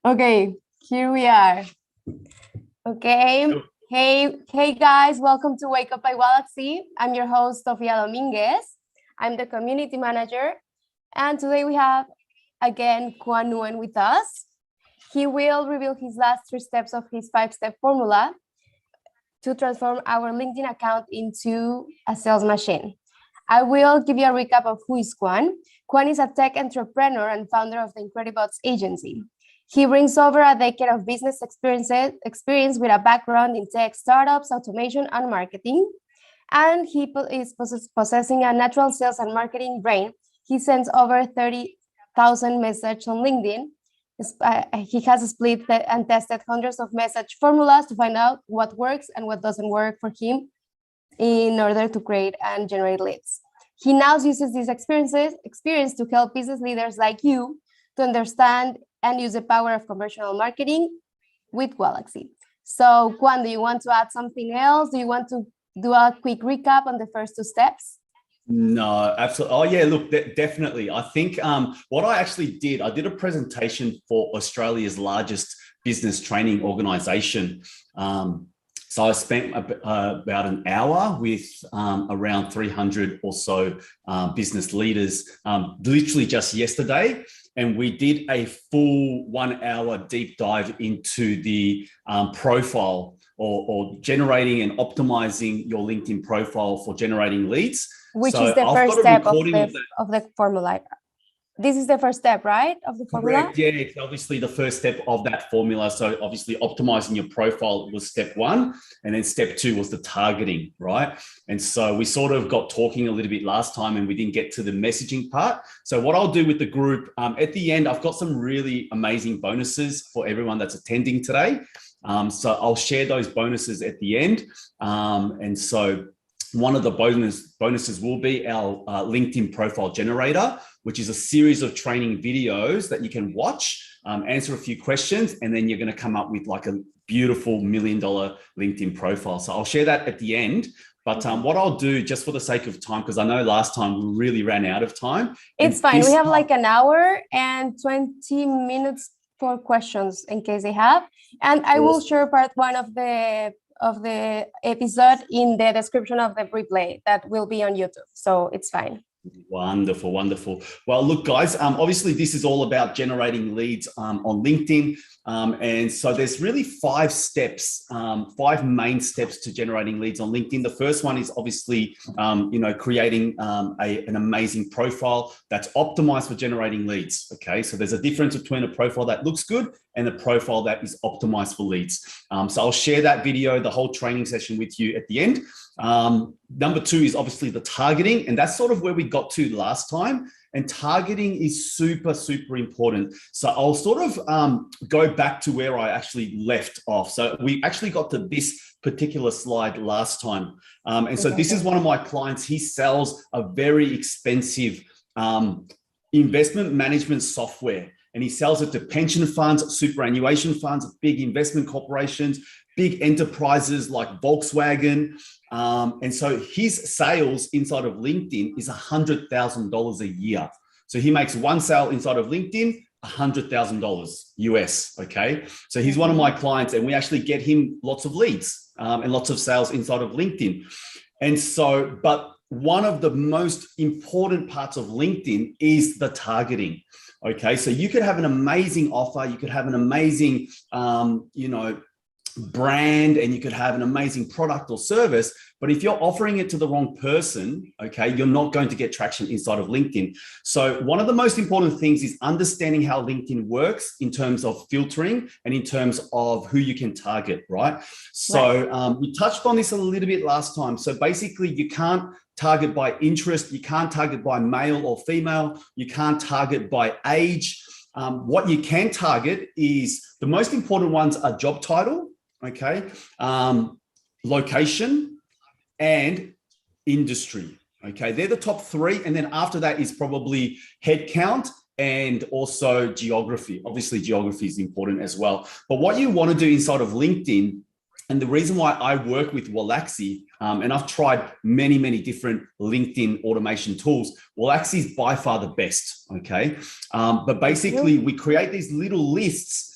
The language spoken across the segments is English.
Okay, here we are. Okay. Hey guys, welcome to Wake Up by Galaxy. I'm your host, Sofia Dominguez. I'm the community manager. And today we have again Juan Nguyen with us. He will reveal his last 3 steps of his 5-step formula to transform our LinkedIn account into a sales machine. I will give you a recap of who is Juan. Juan is a tech entrepreneur and founder of the Incredibots agency. He brings over a decade of business experience with a background in tech startups, automation, and marketing. And he is possessing a natural sales and marketing brain. He sends over 30,000 messages on LinkedIn. He has split and tested hundreds of message formulas to find out what works and what doesn't work for him in order to create and generate leads. He now uses this experience to help business leaders like you to understand and use the power of conversational marketing with Galaxy. So Juan, do you want to add something else? Do you want to do a quick recap on the first 2 steps? No, absolutely. Oh yeah, look, definitely. I think what I actually did, I did a presentation for Australia's largest business training organization. So I spent about an hour with around 300 or so business leaders, literally just yesterday. And we did a full 1-hour deep dive into the profile or generating and optimizing your LinkedIn profile for generating leads. Which is the first step of the formula. This is the first step, right, of the formula? Correct. Yeah, it's obviously the first step of that formula. So obviously optimizing your profile was step 1. And then step 2 was the targeting, right? And so we sort of got talking a little bit last time and we didn't get to the messaging part. So what I'll do with the group, at the end, I've got some really amazing bonuses for everyone that's attending today. So I'll share those bonuses at the end. And so one of the bonuses will be our LinkedIn profile generator, which is a series of training videos that you can watch, answer a few questions, and then you're going to come up with like a beautiful $1 million LinkedIn profile. So I'll share that at the end. But what I'll do, just for the sake of time, because I know last time we really ran out of time. It's fine. We have like an hour and 20 minutes for questions in case they have. And I will share part 1 of the episode in the description of the replay that will be on YouTube. So it's fine. Wonderful, wonderful. Well, look, guys, obviously this is all about generating leads on LinkedIn. And so there's really 5 steps, 5 main steps to generating leads on LinkedIn. The first one is obviously, creating an amazing profile that's optimized for generating leads. Okay, so there's a difference between a profile that looks good and a profile that is optimized for leads. So I'll share that video, the whole training session with you at the end. Number 2 is obviously the targeting, and that's sort of where we got to last time. And targeting is super, super important. So I'll sort of go back to where I actually left off. So we actually got to this particular slide last time. And so this is one of my clients. He sells a very expensive investment management software. And he sells it to pension funds, superannuation funds, big investment corporations, big enterprises like Volkswagen. And so his sales inside of LinkedIn is $100,000 a year. So he makes 1 sale inside of LinkedIn, $100,000 US. Okay. So he's one of my clients and we actually get him lots of leads and lots of sales inside of LinkedIn. And so, but one of the most important parts of LinkedIn is the targeting. Okay. So you could have an amazing offer. You could have an amazing, brand, and you could have an amazing product or service, but if you're offering it to the wrong person, okay, you're not going to get traction inside of LinkedIn. So one of the most important things is understanding how LinkedIn works in terms of filtering and in terms of who you can target, right? So we touched on this a little bit last time. So basically you can't target by interest, you can't target by male or female, you can't target by age. What you can target is the most important ones are job title, okay, location and industry. Okay, they're the top 3. And then after that is probably headcount and also geography. Obviously, geography is important as well. But what you want to do inside of LinkedIn, and the reason why I work with Wallaxy, and I've tried many, many different LinkedIn automation tools, Wallaxy is by far the best, okay? But basically, we create these little lists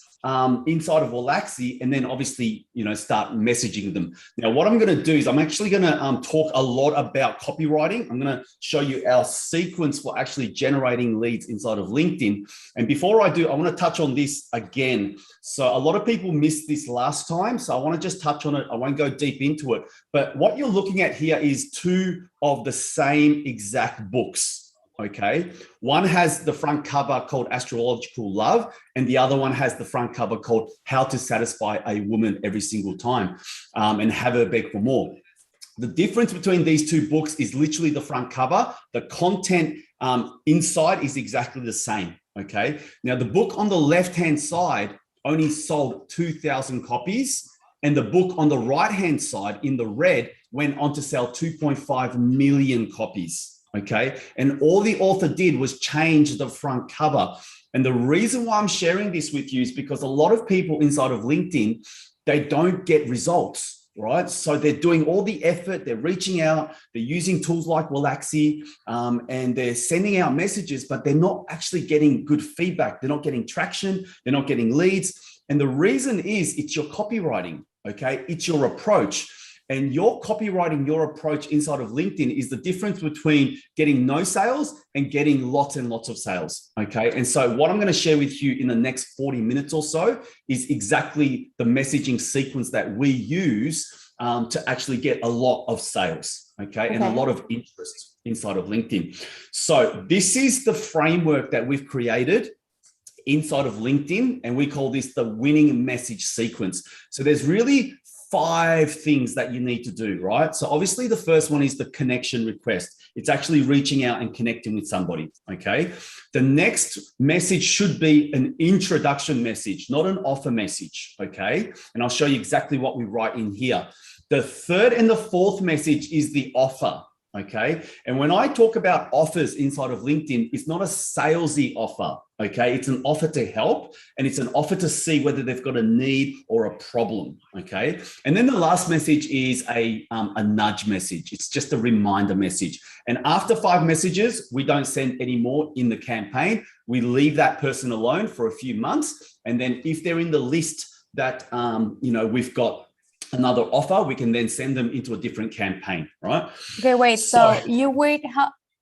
inside of Wallaxy, and then obviously, start messaging them. Now, what I'm going to do is I'm actually going to talk a lot about copywriting. I'm going to show you our sequence for actually generating leads inside of LinkedIn. And before I do, I want to touch on this again. So a lot of people missed this last time. So I want to just touch on it. I won't go deep into it. But what you're looking at here is two of the same exact books. Okay. One has the front cover called Astrological Love, and the other one has the front cover called How to Satisfy a Woman Every Single Time and Have Her Beg for More. The difference between these two books is literally the front cover. The content inside is exactly the same. Okay. Now, the book on the left-hand side only sold 2,000 copies, and the book on the right-hand side in the red went on to sell 2.5 million copies. Okay. And all the author did was change the front cover. And the reason why I'm sharing this with you is because a lot of people inside of LinkedIn, they don't get results, right? So they're doing all the effort, they're reaching out, they're using tools like Wallaxy, and they're sending out messages, but they're not actually getting good feedback. They're not getting traction. They're not getting leads. And the reason is it's your copywriting. Okay. It's your approach. And your copywriting, your approach inside of LinkedIn is the difference between getting no sales and getting lots and lots of sales. Okay. And so what I'm going to share with you in the next 40 minutes or so is exactly the messaging sequence that we use to actually get a lot of sales. Okay. And a lot of interest inside of LinkedIn. So this is the framework that we've created inside of LinkedIn, and we call this the winning message sequence. So there's really 5 things that you need to do, right? So obviously the first one is the connection request. It's actually reaching out and connecting with somebody, okay? The next message should be an introduction message, not an offer message, okay? And I'll show you exactly what we write in here. The third and the fourth message is the offer, okay? And when I talk about offers inside of LinkedIn, it's not a salesy offer, okay? It's an offer to help, and it's an offer to see whether they've got a need or a problem, okay? And then the last message is a nudge message. It's just a reminder message. And after 5 messages, we don't send any more in the campaign. We leave that person alone for a few months. And then if they're in the list that, we've got another offer, we can then send them into a different campaign, right? Okay, wait. So you wait,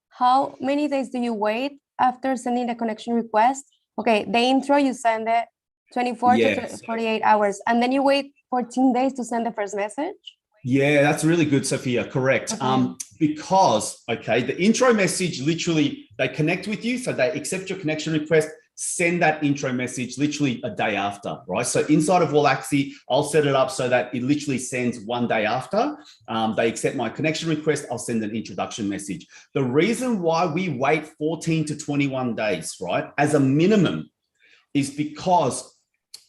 how many days do you wait after sending the connection request? Okay, the intro, you send it 24 to 48 hours, and then you wait 14 days to send the first message? Yeah, that's really good, Sophia. Correct. Okay. Because, the intro message, literally, they connect with you. So they accept your connection request, send that intro message literally a day after, right? So inside of Wallaxy, I'll set it up so that it literally sends 1 day after. They accept my connection request, I'll send an introduction message. The reason why we wait 14 to 21 days, right, as a minimum, is because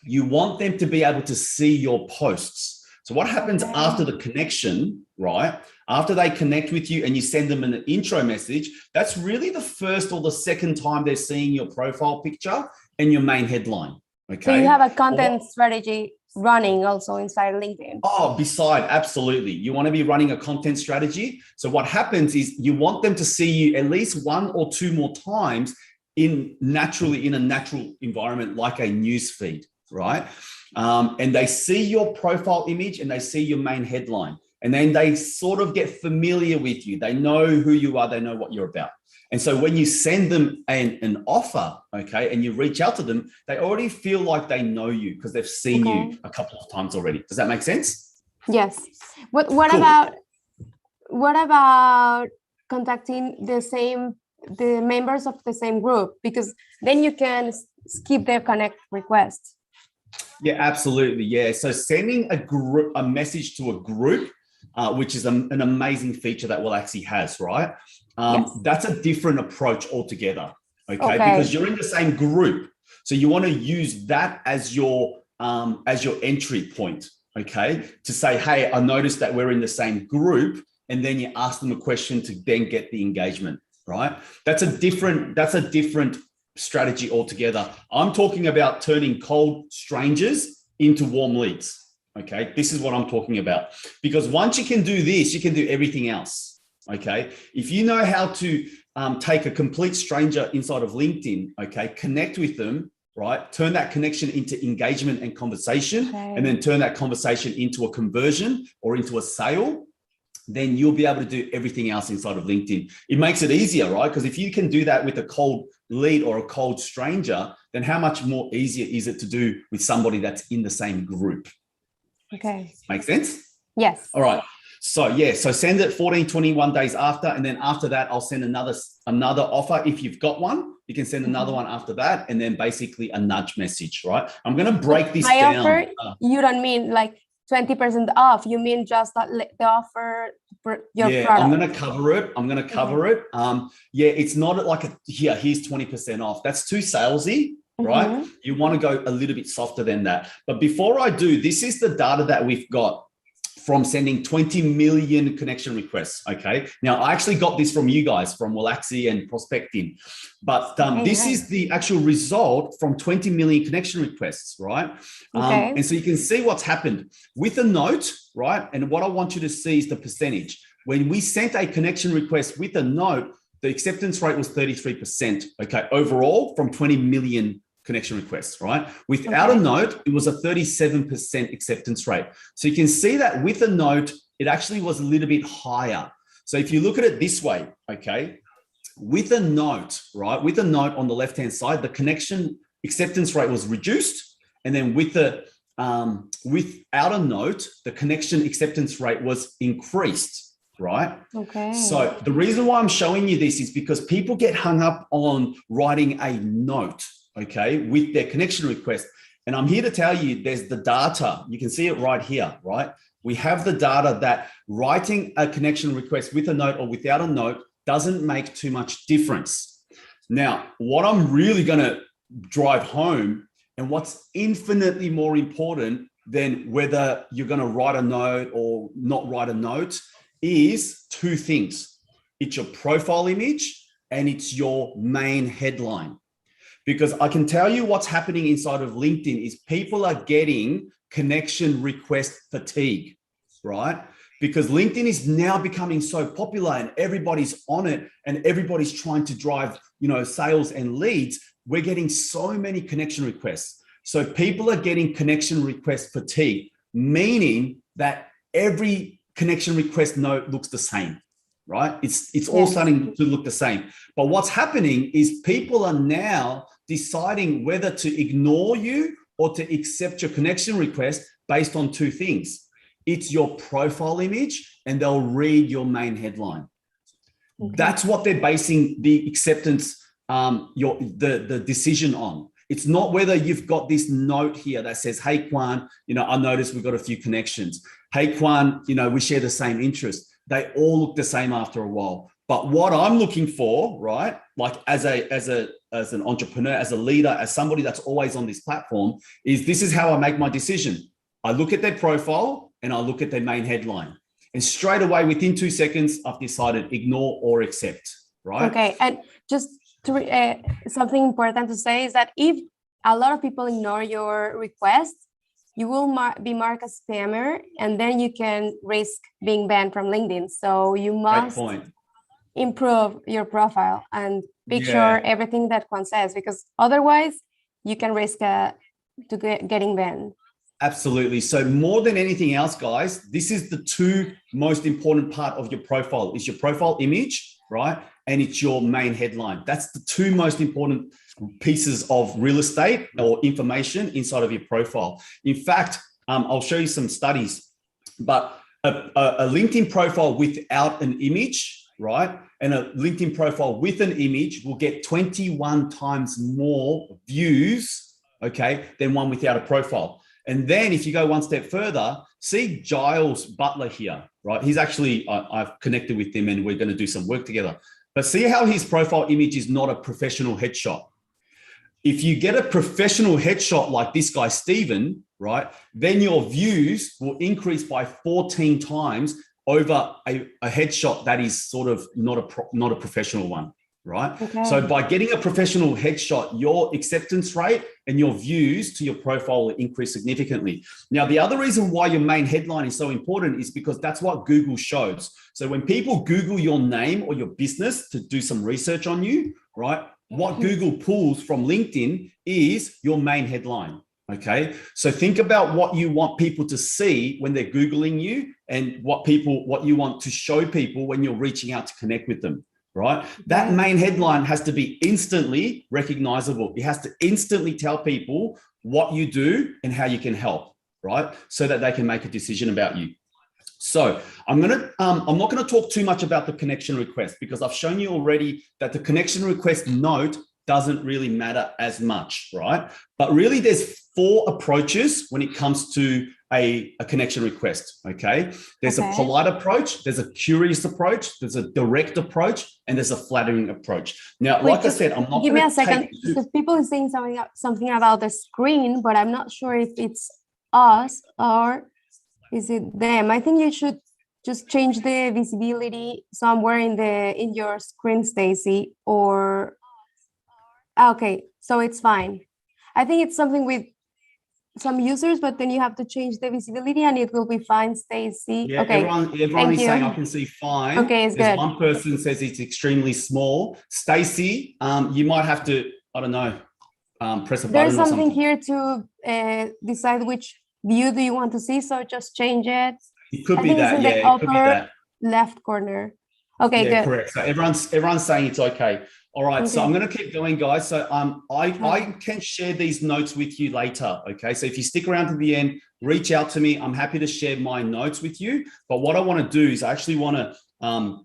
you want them to be able to see your posts. So what happens after the connection, right? After they connect with you and you send them an intro message, that's really the first or the second time they're seeing your profile picture and your main headline. Okay. So you have a content strategy running also inside LinkedIn. Absolutely. You want to be running a content strategy. So what happens is you want them to see you at least 1 or 2 more times naturally in a natural environment like a news feed, right? And they see your profile image and they see your main headline, and then they sort of get familiar with you. They know who you are. They know what you're about. And so when you send them an offer, okay, and you reach out to them, they already feel like they know you because they've seen you a couple of times already. Does that make sense? Yes. What about contacting the members of the same group? Because then you can skip their connect request. Yeah, absolutely. Yeah. So sending a message to a group, which is an amazing feature that Wallaxy has, right? That's a different approach altogether. Okay. Because you're in the same group. So you want to use that as your entry point. Okay. To say, hey, I noticed that we're in the same group. And then you ask them a question to then get the engagement, right? That's a different strategy altogether. I'm talking about turning cold strangers into warm leads. Okay. This is what I'm talking about, because once you can do this, you can do everything else. Okay. If you know how to take a complete stranger inside of LinkedIn, okay, connect with them, right? Turn that connection into engagement and conversation, and then turn that conversation into a conversion or into a sale, then you'll be able to do everything else inside of LinkedIn. It makes it easier, right? Because if you can do that with a cold lead or a cold stranger, then how much more easier is it to do with somebody that's in the same group? Okay. Make sense? Yes. All right. So yeah, so send it 14, 21 days after, and then after that, I'll send another offer. If you've got one, you can send another one after that, and then basically a nudge message, right? I'm going to break this down. Offer, you don't mean like 20% off. You mean just the offer for your product? I'm going to cover it. I'm going to cover it. Yeah, it's not like here's 20% off. That's too salesy, right? You want to go a little bit softer than that. But before I do, this is the data that we've got from sending 20 million connection requests. Okay. Now I actually got this from you guys from Wallaxy and Prospecting, but this is the actual result from 20 million connection requests, right? And so you can see what's happened with a note, right? And what I want you to see is the percentage. When we sent a connection request with a note, the acceptance rate was 33%. Okay. Overall from 20 million connection requests, right? Without a note, it was a 37% acceptance rate. So you can see that with a note, it actually was a little bit higher. So if you look at it this way, okay, with a note, right? With a note on the left-hand side, the connection acceptance rate was reduced. And then without a note, the connection acceptance rate was increased, right? Okay. So the reason why I'm showing you this is because people get hung up on writing a note, okay, with their connection request. And I'm here to tell you there's the data. You can see it right here, right? We have the data that writing a connection request with a note or without a note doesn't make too much difference. Now, what I'm really going to drive home and what's infinitely more important than whether you're going to write a note or not write a note is two things. It's your profile image and it's your main headline. Because I can tell you what's happening inside of LinkedIn is people are getting connection request fatigue, right? Because LinkedIn is now becoming so popular and everybody's on it and everybody's trying to drive, sales and leads. We're getting so many connection requests. So people are getting connection request fatigue, meaning that every connection request note looks the same, right? It's all starting to look the same. But what's happening is people are now deciding whether to ignore you or to accept your connection request based on two things. It's your profile image and they'll read your main headline. Okay. That's what they're basing the acceptance, the decision on. It's not whether you've got this note here that says, hey, Kwan, I noticed we've got a few connections. Hey, Kwan, we share the same interest. They all look the same after a while. But what I'm looking for, right, like as an entrepreneur, as a leader, as somebody that's always on this platform, is this is how I make my decision. I look at their profile and I look at their main headline. And straight away, within 2 seconds, I've decided ignore or accept, right? Okay. And just something important to say is that if a lot of people ignore your request, you will be marked as spammer, and then you can risk being banned from LinkedIn. So you must improve your profile and make sure everything that Kwan says, because otherwise you can risk getting banned. Absolutely. So more than anything else, guys, this is the two most important part of your profile is your profile image, right? And it's your main headline. That's the two most important pieces of real estate or information inside of your profile. In fact, I'll show you some studies, but a LinkedIn profile without an image, right? And a LinkedIn profile with an image will get 21 times more views, okay, than one without a profile. And then if you go one step further, see Giles Butler here, right? He's actually, I've connected with him and we're going to do some work together. But see how his profile image is not a professional headshot. If you get a professional headshot like this guy, Steven, right, then your views will increase by 14 times over a headshot that is sort of not a professional one, right? Okay. So by getting a professional headshot, your acceptance rate and your views to your profile will increase significantly. Now, the other reason why your main headline is so important is because that's what Google shows. So when people Google your name or your business to do some research on you, right, what Google pulls from LinkedIn is your main headline. Okay. So think about what you want people to see when they're Googling you and what you want to show people when you're reaching out to connect with them, right? That main headline has to be instantly recognizable. It has to instantly tell people what you do and how you can help, right? So that they can make a decision about you. So I'm not going to talk too much about the connection request because I've shown you already that the connection request note doesn't really matter as much, right? But really there's 4 approaches when it comes to a connection request, okay? There's a polite approach, there's a curious approach, there's a direct approach, and there's a flattering approach. Now, Wait, like I said, I'm not give me a second because people are saying something about the screen, but I'm not sure if it's us or is it them. I think you should just change the visibility somewhere in your screen, Stacy, or okay, so it's fine. I think it's something with some users, but then you have to change the visibility and it will be fine, Stacy. Yeah, okay. Everyone is saying I can see fine. Okay, it's There's good. one person says it's extremely small. Stacy, you might have to, I don't know, press a button or something. There's something here to decide which view do you want to see, so just change it. It could be that, yeah, it could be that. Left corner. Okay, yeah, good. Correct. So everyone's saying it's okay. All right, okay. So I'm going to keep going, guys. So I can share these notes with you later, okay? So if you stick around to the end, reach out to me. I'm happy to share my notes with you. But what I want to do is I actually want to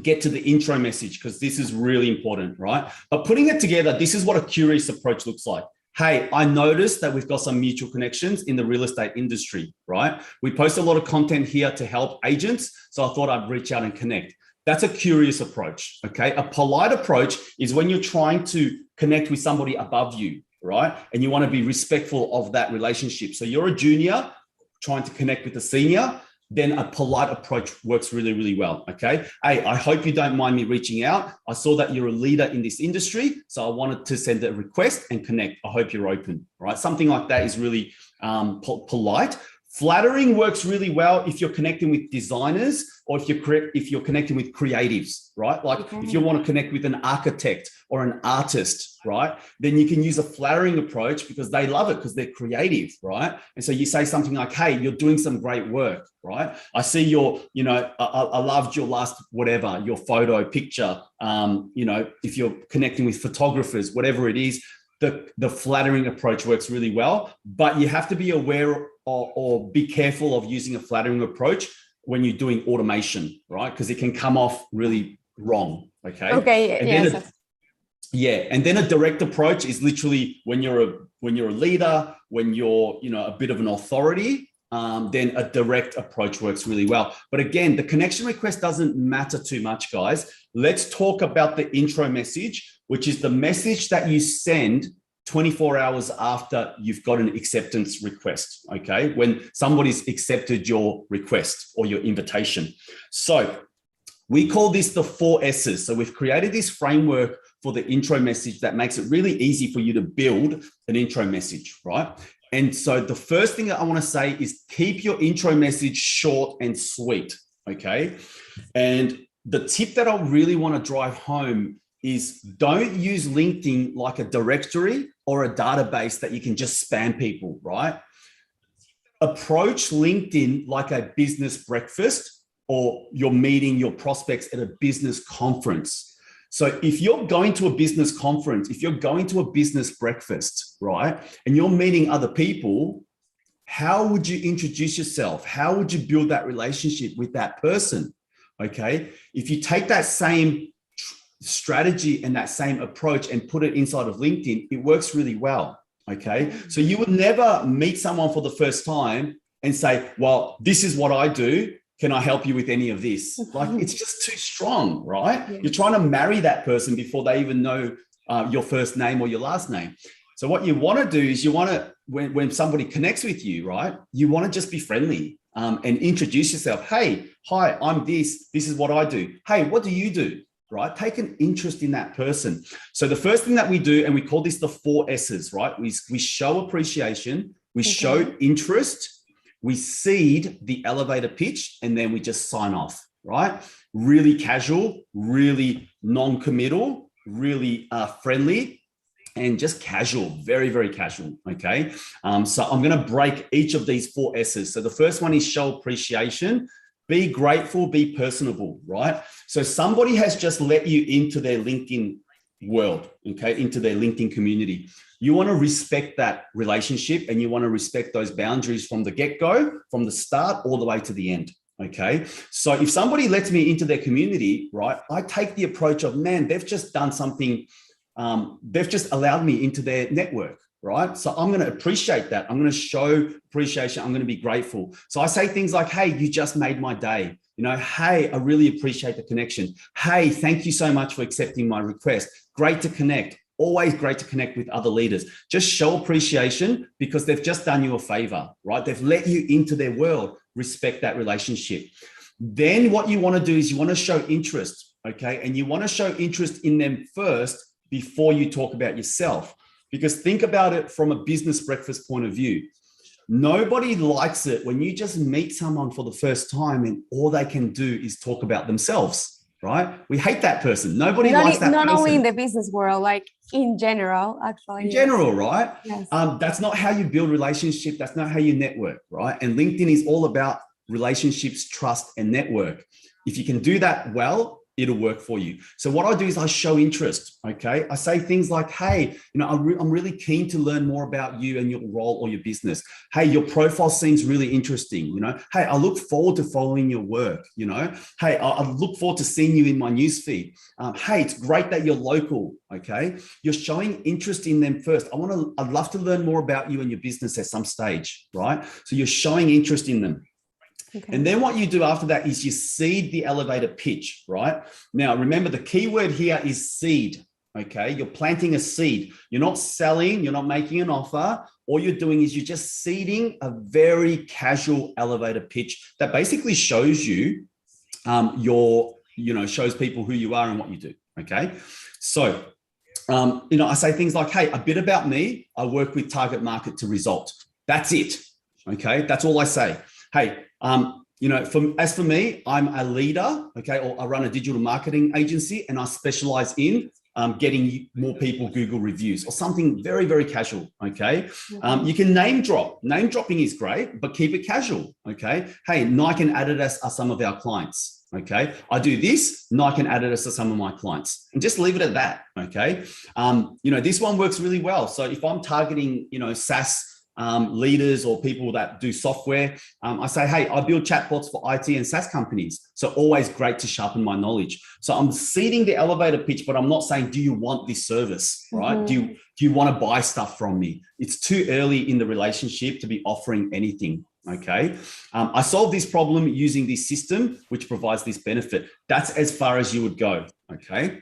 get to the intro message because this is really important, right? But putting it together, this is what a curious approach looks like. Hey, I noticed that we've got some mutual connections in the real estate industry, right? We post a lot of content here to help agents. So I thought I'd reach out and connect. That's a curious approach, okay? A polite approach is when you're trying to connect with somebody above you, right? And you want to be respectful of that relationship. So you're a junior trying to connect with a senior, then a polite approach works really, really well, okay? Hey, I hope you don't mind me reaching out. I saw that you're a leader in this industry, so I wanted to send a request and connect. I hope you're open, right? Something like that is really polite. Flattering works really well if you're connecting with designers or if you're connecting with creatives, right? Like if you want to connect with an architect or an artist, right? Then you can use a flattering approach because they love it because they're creative, right? And so you say something like, hey, you're doing some great work, right? I see your, I loved your last, whatever, your photo picture, if you're connecting with photographers, whatever it is, the flattering approach works really well, but you have to be aware or be careful of using a flattering approach when you're doing automation, right? Because it can come off really wrong, okay? Okay, and then a direct approach is literally when you're a leader, when you're, a bit of an authority, then a direct approach works really well. But again, the connection request doesn't matter too much, guys. Let's talk about the intro message, which is the message that you send 24 hours after you've got an acceptance request, okay? When somebody's accepted your request or your invitation. So we call this the 4 S's. So we've created this framework for the intro message that makes it really easy for you to build an intro message, right? And so the first thing that I want to say is keep your intro message short and sweet, okay? And the tip that I really want to drive home is don't use LinkedIn like a directory or a database that you can just spam people, right? Approach LinkedIn like a business breakfast or you're meeting your prospects at a business conference. So if you're going to a business conference, if you're going to a business breakfast, right, and you're meeting other people, how would you introduce yourself? How would you build that relationship with that person? Okay. If you take that same strategy and that same approach and put it inside of LinkedIn, it works really well. Okay. So you would never meet someone for the first time and say, well, this is what I do. Can I help you with any of this? Like, it's just too strong, right? Yeah. You're trying to marry that person before they even know your first name or your last name. So what you want to do is you want to, when somebody connects with you, right, you want to just be friendly and introduce yourself. Hey, hi, I'm this. This is what I do. Hey, what do you do? Right? Take an interest in that person. So the first thing that we do, and we call this the 4 S's, right? We show appreciation, we show interest, we seed the elevator pitch, and then we just sign off, right? Really casual, really non-committal, really friendly and just casual, very, very casual, okay? So I'm gonna break each of these 4 S's. So the first one is show appreciation, be grateful, be personable, right? So somebody has just let you into their LinkedIn world, okay, into their LinkedIn community. You wanna respect that relationship and you wanna respect those boundaries from the get-go, from the start all the way to the end. Okay, so if somebody lets me into their community, right, I take the approach of, man, they've just done something, they've just allowed me into their network, right? So I'm going to appreciate that. I'm going to show appreciation. I'm going to be grateful. So I say things like, hey, you just made my day. You know, hey, I really appreciate the connection. Hey, thank you so much for accepting my request. Great to connect. Always great to connect with other leaders. Just show appreciation because they've just done you a favor, right? They've let you into their world. Respect that relationship. Then what you want to do is you want to show interest, okay? And you want to show interest in them first before you talk about yourself. Because think about it from a business breakfast point of view. Nobody likes it when you just meet someone for the first time and all they can do is talk about themselves. Right? We hate that person. Nobody likes that person. Not only in the business world, like in general, actually. In general, right? Yes. That's not how you build relationship. That's not how you network, right? And LinkedIn is all about relationships, trust, and network. If you can do that well, it'll work for you. So what I do is I show interest, okay? I say things like, hey, you know, I'm really keen to learn more about you and your role or your business. Hey, your profile seems really interesting, you know? Hey, I look forward to following your work, you know? Hey, I look forward to seeing you in my newsfeed. Hey, it's great that you're local, okay? You're showing interest in them first. I'd love to learn more about you and your business at some stage, right? So you're showing interest in them. Okay. And then what you do after that is you seed the elevator pitch, right? Now, remember the key word here is seed, okay? You're planting a seed. You're not selling, you're not making an offer. All you're doing is you're just seeding a very casual elevator pitch that basically shows you shows people who you are and what you do, okay? So, I say things like, hey, a bit about me. I work with target market to result. That's it, okay? That's all I say. Hey, as for me, I'm a leader, okay, or I run a digital marketing agency and I specialize in getting more people Google reviews or something very, very casual, okay? You can name drop. Name dropping is great, but keep it casual, okay? Hey, Nike and Adidas are some of our clients, okay? I do this, Nike and Adidas are some of my clients, and just leave it at that, okay? This one works really well. So if I'm targeting, SaaS leaders or people that do software, I say, hey, I build chatbots for IT and SaaS companies. So always great to sharpen my knowledge. So I'm seeding the elevator pitch, but I'm not saying, do you want this service, right? Mm-hmm. Do you want to buy stuff from me? It's too early in the relationship to be offering anything. Okay. I solved this problem using this system, which provides this benefit. That's as far as you would go. Okay.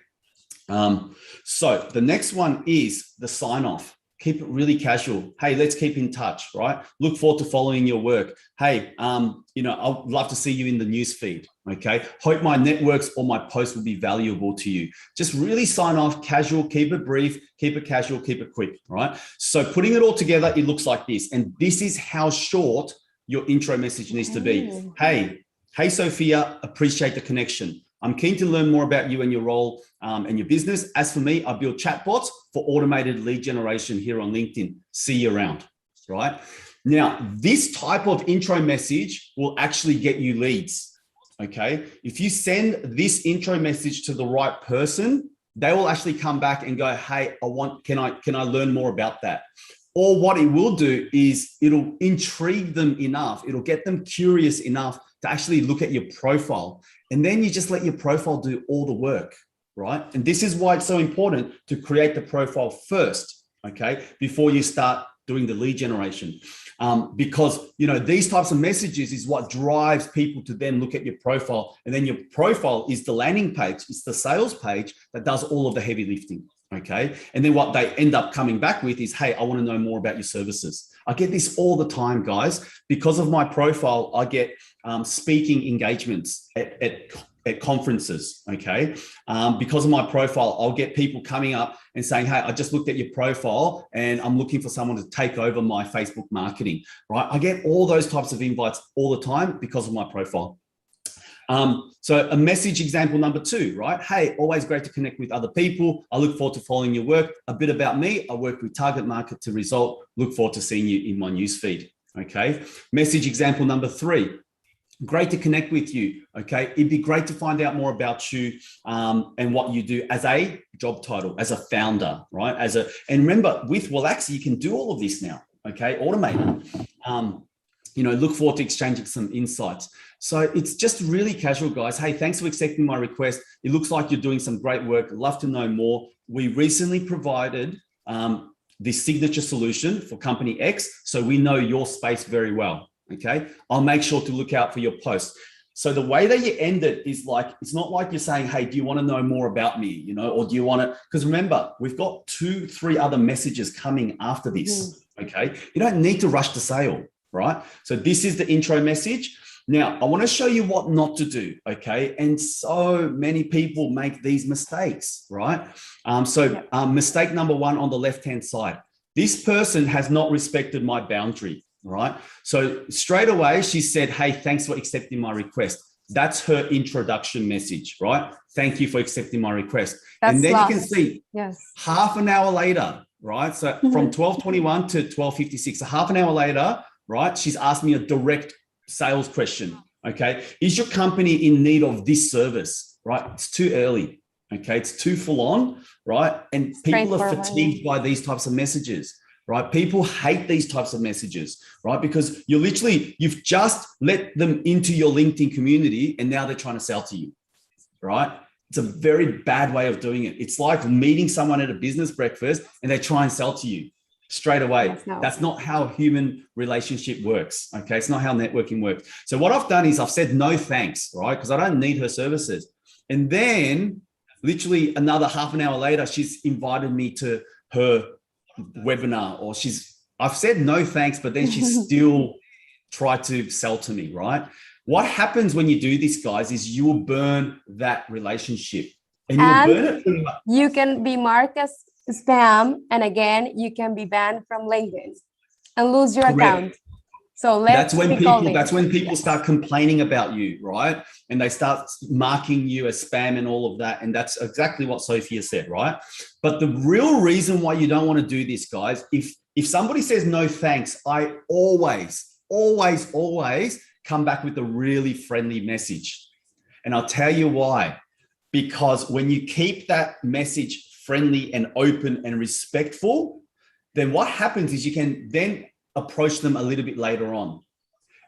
So the next one is the sign off. Keep it really casual. Hey, let's keep in touch, right? Look forward to following your work. Hey, I'd love to see you in the news feed, okay? Hope my networks or my posts will be valuable to you. Just really sign off, casual, keep it brief, keep it casual, keep it quick, right? So putting it all together, it looks like this. And this is how short your intro message needs to be. Hey, Sophia, appreciate the connection. I'm keen to learn more about you and your role and your business. As for me, I build chatbots for automated lead generation here on LinkedIn. See you around, right? Now, this type of intro message will actually get you leads, okay? If you send this intro message to the right person, they will actually come back and go, hey, can I learn more about that? Or what it will do is it'll intrigue them enough. It'll get them curious enough to actually look at your profile. And then you just let your profile do all the work, right? And this is why it's so important to create the profile first, okay, before you start doing the lead generation. Because, these types of messages is what drives people to then look at your profile. And then your profile is the landing page. It's the sales page that does all of the heavy lifting. Okay. And then what they end up coming back with is, hey, I want to know more about your services. I get this all the time, guys. Because of my profile, I get speaking engagements at conferences. Okay. Because of my profile, I'll get people coming up and saying, hey, I just looked at your profile and I'm looking for someone to take over my Facebook marketing, right? I get all those types of invites all the time because of my profile. So a message example number 2, right? Hey, always great to connect with other people. I look forward to following your work. A bit about me. I work with target market to result. Look forward to seeing you in my newsfeed. Okay. Message example number 3. Great to connect with you. Okay. It'd be great to find out more about you and what you do as a job title, as a founder, right? And remember, with Wallaxy, you can do all of this now. Okay. Automate. Look forward to exchanging some insights. So it's just really casual, guys. Hey, thanks for accepting my request. It looks like you're doing some great work. Love to know more. We recently provided this signature solution for company X, so we know your space very well. Okay, I'll make sure to look out for your post. So the way that you end it is like, it's not like you're saying, hey, do you want to know more about me? Or do you want to, because remember, we've got 2-3 other messages coming after this. Okay, you don't need to rush the sale, right? So this is the intro message. Now, I want to show you what not to do, okay? And so many people make these mistakes, right? Mistake number 1 on the left-hand side. This person has not respected my boundary, right? So straight away, she said, hey, thanks for accepting my request. That's her introduction message, right? Thank you for accepting my request. And then you can see half an hour later, right? So from 12:21 to 12:56, so half an hour later, right? She's asked me a direct sales question. Okay. Is your company in need of this service? Right. It's too early. Okay. It's too full on. Right. And people are fatigued by these types of messages. Right. People hate these types of messages. Right. Because you've just let them into your LinkedIn community and now they're trying to sell to you. Right. It's a very bad way of doing it. It's like meeting someone at a business breakfast and they try and sell to you straight away. That's not how human relationship works. Okay. It's not how networking works. So what I've done is I've said no thanks, right? Because I don't need her services. And then literally another half an hour later, she's invited me to her webinar, or I've said no thanks, but then she's still tried to sell to me, right? What happens when you do this, guys, is you will burn that relationship. And you'll burn it. You can be marked as spam, and again, you can be banned from LinkedIn and lose your account. So that's when people start complaining about you, right? And they start marking you as spam and all of that. And that's exactly what Sophia said, right? But the real reason why you don't want to do this, guys, if somebody says no thanks, I always come back with a really friendly message. And I'll tell you why. Because when you keep that message friendly and open and respectful, then what happens is you can then approach them a little bit later on.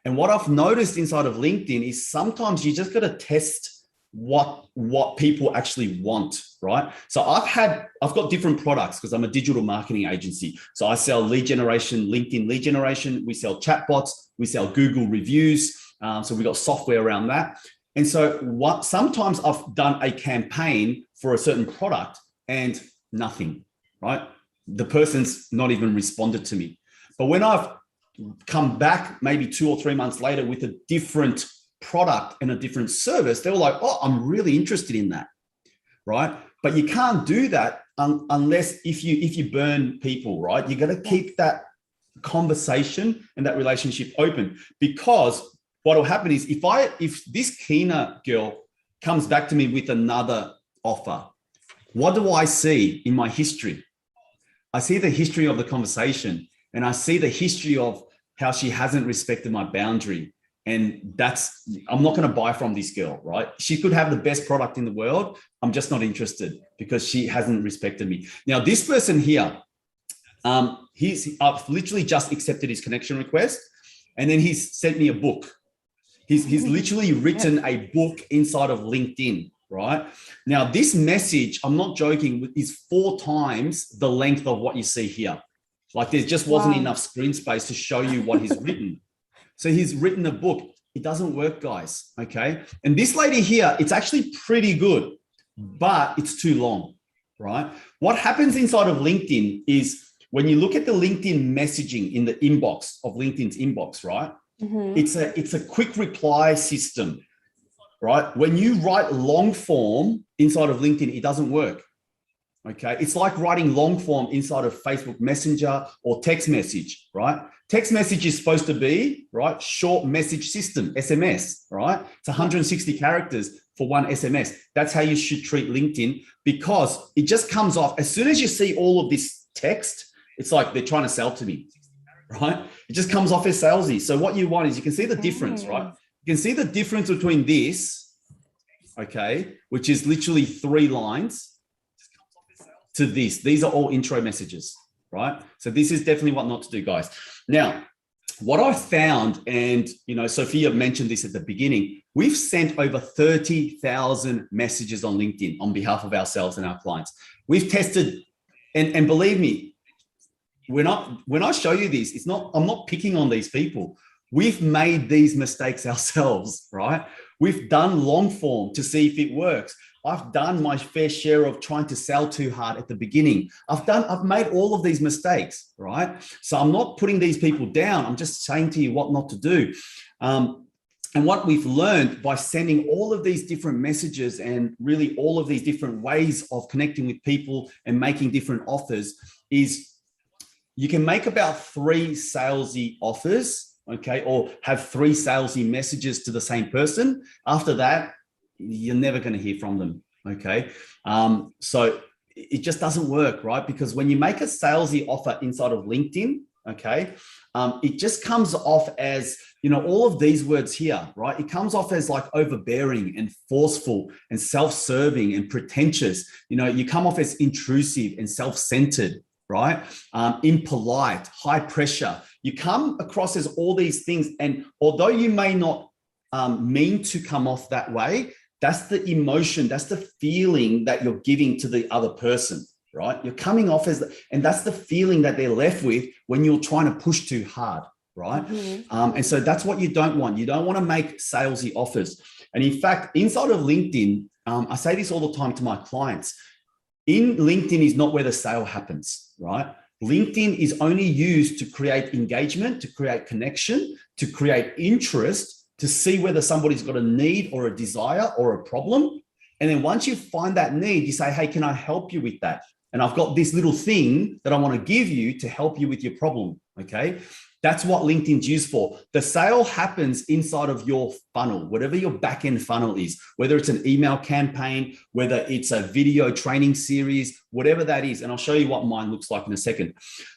And what I've noticed inside of LinkedIn is sometimes you just got to test what people actually want, right? So I've got different products because I'm a digital marketing agency. So I sell lead generation, LinkedIn lead generation. We sell chatbots. We sell Google reviews. So we got software around that. And so sometimes I've done a campaign for a certain product and nothing, right? The person's not even responded to me. But when I've come back maybe 2 or 3 months later with a different product and a different service, they were like, oh, I'm really interested in that, right? But you can't do that unless if you burn people, right? You got to keep that conversation and that relationship open, because what will happen is if this Kina girl comes back to me with another offer, what do I see in my history? I see the history of the conversation, and I see the history of how she hasn't respected my boundary. And I'm not going to buy from this girl, right? She could have the best product in the world. I'm just not interested because she hasn't respected me. Now, this person here, I've literally just accepted his connection request, and then he's sent me a book. He's literally written a book inside of LinkedIn, right? Now, this message, I'm not joking, is 4 times the length of what you see here. Like there just wasn't enough screen space to show you what he's written. So he's written a book. It doesn't work, guys, okay? And this lady here, it's actually pretty good, but it's too long, right? What happens inside of LinkedIn is when you look at the LinkedIn messaging in the inbox of LinkedIn's inbox, right? Mm-hmm. It's a quick reply system, right? When you write long form inside of LinkedIn, it doesn't work. Okay. It's like writing long form inside of Facebook Messenger or text message, right? Text message is supposed to be, right, short message system, SMS, right? It's 160 characters for one SMS. That's how you should treat LinkedIn, because it just comes off as soon as you see all of this text, it's like they're trying to sell to me, right? It just comes off as salesy. So what you want is, you can see the difference, right? You can see the difference between this, okay, which is literally 3 lines, to this. These are all intro messages, right? So this is definitely what not to do, guys. Now, what I found, and Sophia mentioned this at the beginning, we've sent over 30,000 messages on LinkedIn on behalf of ourselves and our clients. We've tested, and believe me, when I show you this, I'm not picking on these people. We've made these mistakes ourselves, right? We've done long form to see if it works. I've done my fair share of trying to sell too hard at the beginning. I've made all of these mistakes, right? So I'm not putting these people down. I'm just saying to you what not to do. And what we've learned by sending all of these different messages and really all of these different ways of connecting with people and making different offers is you can make about 3 salesy offers, okay, or have 3 salesy messages to the same person. After that, you're never going to hear from them, okay? So it just doesn't work, right? Because when you make a salesy offer inside of LinkedIn, okay, it just comes off as, all of these words here, right? It comes off as like overbearing and forceful and self-serving and pretentious. You come off as intrusive and self-centered, right? Impolite, high pressure. You come across as all these things. And although you may not mean to come off that way, that's the emotion, that's the feeling that you're giving to the other person, right? You're coming off as, and that's the feeling that they're left with when you're trying to push too hard, right? And so that's what you don't want. You don't want to make salesy offers. And in fact, inside of LinkedIn, I say this all the time to my clients, in LinkedIn is not where the sale happens, right? LinkedIn is only used to create engagement, to create connection, to create interest, to see whether somebody's got a need or a desire or a problem. And then once you find that need, you say, hey, can I help you with that? And I've got this little thing that I want to give you to help you with your problem, okay? That's what LinkedIn's used for. The sale happens inside of your funnel, whatever your back-end funnel is, whether it's an email campaign, whether it's a video training series, whatever that is. And I'll show you what mine looks like in a second.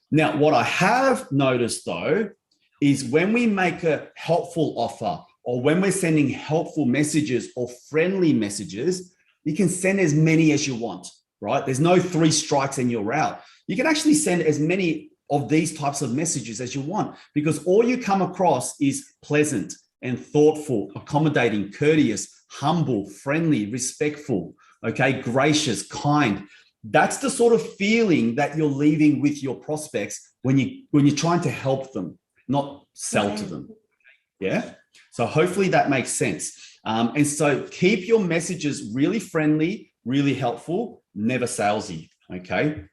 Now, what I have noticed though, is when we make a helpful offer or when we're sending helpful messages or friendly messages, you can send as many as you want, right? There's no 3 strikes and you're out. You can actually send as many of these types of messages as you want, because all you come across is pleasant and thoughtful, accommodating, courteous, humble, friendly, respectful, okay, gracious, kind. That's the sort of feeling that you're leaving with your prospects when you're trying to help them, not sell to them. Yeah. So hopefully that makes sense. And so keep your messages really friendly, really helpful, never salesy. Okay.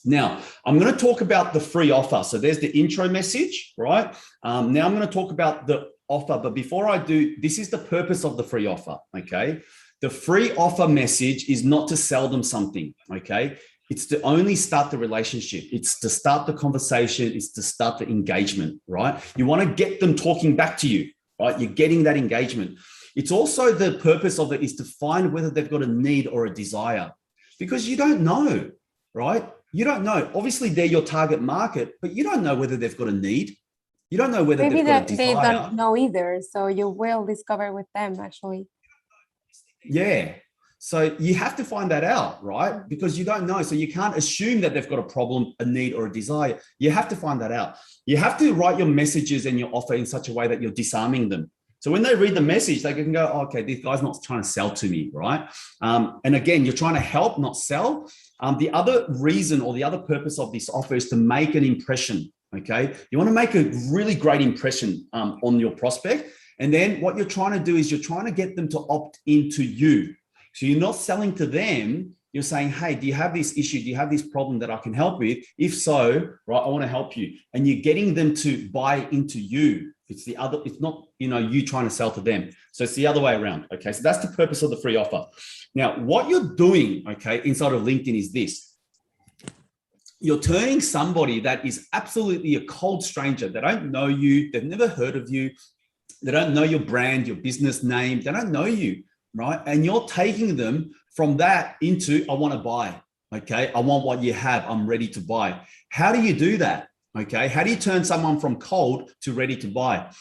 Now I'm going to talk about the free offer. So there's the intro message, right? Now I'm going to talk about the offer, but before I do, this is the purpose of the free offer. Okay. The free offer message is not to sell them something. Okay. It's to only start the relationship. It's to start the conversation. It's to start the engagement, right? You want to get them talking back to you, right? You're getting that engagement. It's also the purpose of it is to find whether they've got a need or a desire, because you don't know, right? You don't know. Obviously, they're your target market, but you don't know whether they've got a need. You don't know whether they've got a desire. Maybe they don't know either. So you will discover with them, actually. Yeah. So you have to find that out, right? Because you don't know. So you can't assume that they've got a problem, a need, or a desire. You have to find that out. You have to write your messages and your offer in such a way that you're disarming them. So when they read the message, they can go, oh, okay, this guy's not trying to sell to me, right? And again, you're trying to help, not sell. The other reason or the other purpose of this offer is to make an impression, okay? You want to make a really great impression on your prospect. And then what you're trying to do is you're trying to get them to opt into you. So you're not selling to them. You're saying, hey, do you have this issue? Do you have this problem that I can help with? If so, right, I want to help you. And you're getting them to buy into you. It's the other, it's not, you trying to sell to them. So it's the other way around. Okay. So that's the purpose of the free offer. Now, what you're doing, okay, inside of LinkedIn is this. you're turning somebody that is absolutely a cold stranger. They don't know you. They've never heard of you. They don't know your brand, your business name. They don't know you, right? And you're taking them from that into, I want to buy. Okay. I want what you have. I'm ready to buy. How do you do that? Okay. How do you turn someone from cold to ready to buy?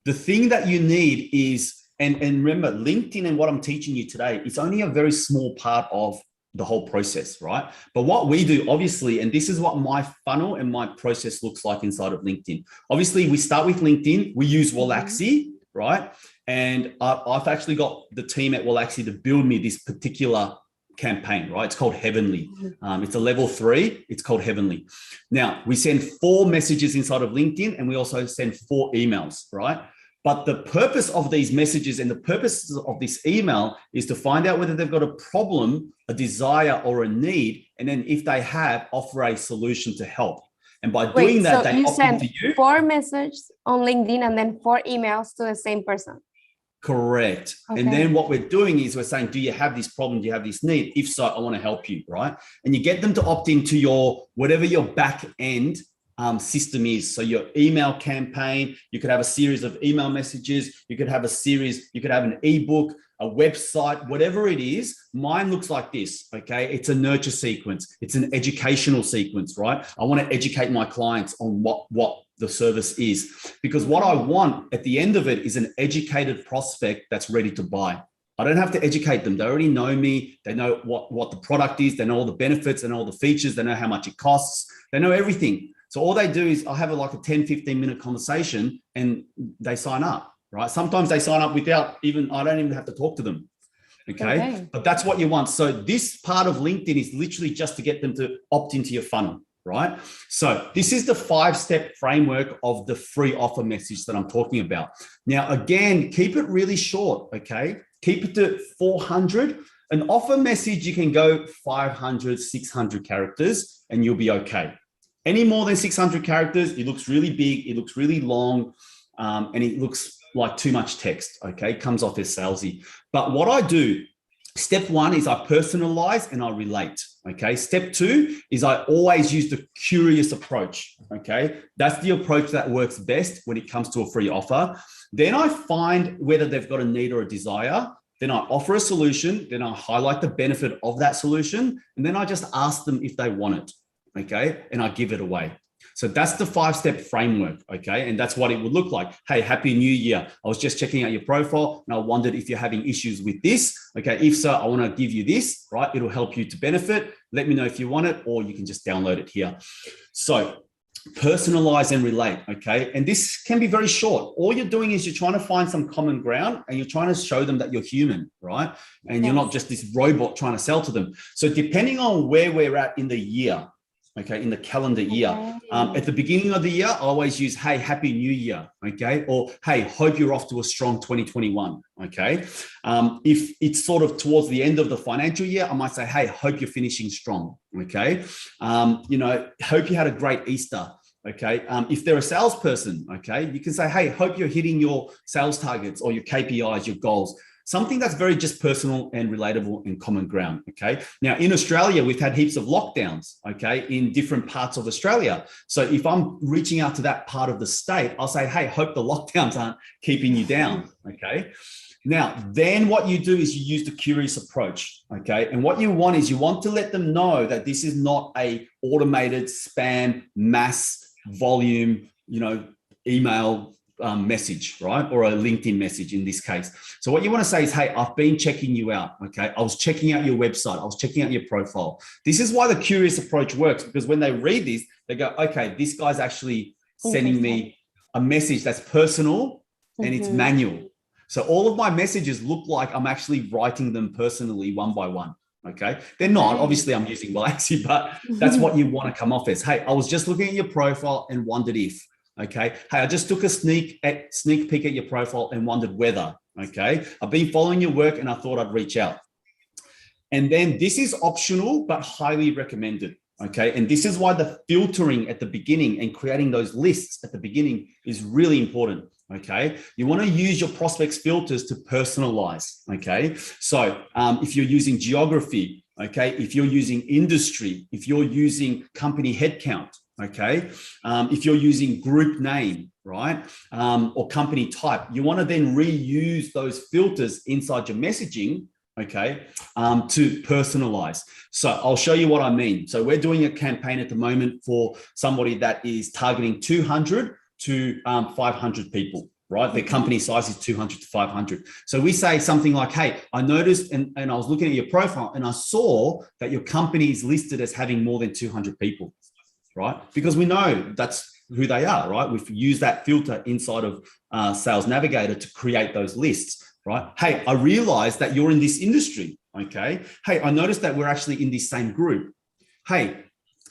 The thing that you need is, and remember, LinkedIn and what I'm teaching you today, it's only a very small part of the whole process, right? But what we do, obviously, and this is what my funnel and my process looks like inside of LinkedIn. Obviously, we start with LinkedIn. We use Wallaxy, right? And I've actually got the team at Wallaxy to build me this particular campaign, right? It's called Heavenly. It's a level 3. It's called Heavenly. Now, we send 4 messages inside of LinkedIn, and we also send 4 emails, right? But the purpose of these messages and the purpose of this email is to find out whether they've got a problem, a desire, or a need. And then if they have, offer a solution to help. And by doing that, so they you opt send into you. 4 messages on LinkedIn and then 4 emails to the same person. Correct. Okay. And then what we're doing is we're saying, do you have this problem? Do you have this need? If so, I want to help you, right? And you get them to opt into your, whatever your back end system is. So your email campaign, you could have a series of email messages, you could have a series, you could have an ebook, a website, whatever it is. Mine looks like this, okay? It's a nurture sequence. It's an educational sequence, right? I want to educate my clients on what the service is, because what I want at the end of it is an educated prospect that's ready to buy. I don't have to educate them. They already know me. They know what the product is. They know all the benefits and all the features. They know how much it costs. They know everything. So all they do is I have like a 10, 15 minute conversation and they sign up, right? Sometimes they sign up without even, I don't even have to talk to them. Okay. But that's what you want. So this part of LinkedIn is literally just to get them to opt into your funnel, right? So this is the 5-step framework of the free offer message that I'm talking about. Now, again, keep it really short. Okay. Keep it to 400. An offer message, you can go 500, 600 characters and you'll be okay. Any more than 600 characters, it looks really big, it looks really long, and it looks like too much text, okay? It comes off as salesy. But what I do, step 1 is I personalize and I relate, okay? Step 2 is I always use the curious approach, okay? That's the approach that works best when it comes to a free offer. Then I find whether they've got a need or a desire. Then I offer a solution. Then I highlight the benefit of that solution. And then I just ask them if they want it. Okay. And I give it away. So that's the 5-step framework. Okay. And that's what it would look like. Hey, happy new year. I was just checking out your profile and I wondered if you're having issues with this. Okay. If so, I want to give you this, right? It'll help you to benefit. Let me know if you want it, or you can just download it here. So personalize and relate. Okay. And this can be very short. All you're doing is you're trying to find some common ground and you're trying to show them that you're human, right? And you're not just this robot trying to sell to them. So depending on where we're at in the year, okay, in the calendar year. At the beginning of the year, I always use, hey, happy new year, okay? Or, hey, hope you're off to a strong 2021, okay? If it's sort of towards the end of the financial year, I might say, hey, hope you're finishing strong, okay? Hope you had a great Easter, okay? If they're a salesperson, okay, you can say, hey, hope you're hitting your sales targets or your KPIs, your goals. Something that's very just personal and relatable and common ground, okay? Now, in Australia, we've had heaps of lockdowns, okay, in different parts of Australia. So if I'm reaching out to that part of the state, I'll say, hey, hope the lockdowns aren't keeping you down, okay? Now, then what you do is you use the curious approach, okay? And what you want is you want to let them know that this is not a automated spam, mass volume, email message, right? Or a LinkedIn message in this case. So what you want to say is, hey, I've been checking you out. Okay. I was checking out your website. I was checking out your profile. This is why the curious approach works, because when they read this, they go, okay, this guy's actually sending me a message that's personal and it's manual. So all of my messages look like I'm actually writing them personally one by one. Okay. They're not, obviously I'm using Wallaxy, but that's what you want to come off as. Hey, I was just looking at your profile and wondered if. Okay. Hey, I just took a sneak peek at your profile and wondered whether. Okay. I've been following your work and I thought I'd reach out. And then this is optional, but highly recommended. Okay. And this is why the filtering at the beginning and creating those lists at the beginning is really important. Okay. You want to use your prospects filters to personalize. Okay. So if you're using geography, okay, if you're using industry, if you're using company headcount, okay, if you're using group name, right, or company type, you want to then reuse those filters inside your messaging, okay, to personalize. So I'll show you what I mean. So we're doing a campaign at the moment for somebody that is targeting 200 to 500 people, right? Their company size is 200 to 500. So we say something like, hey, I noticed, and I was looking at your profile and I saw that your company is listed as having more than 200 people, right? Because we know that's who they are, right? We've used that filter inside of Sales Navigator to create those lists, right? Hey, I realized that you're in this industry, okay? Hey, I noticed that we're actually in this same group. Hey,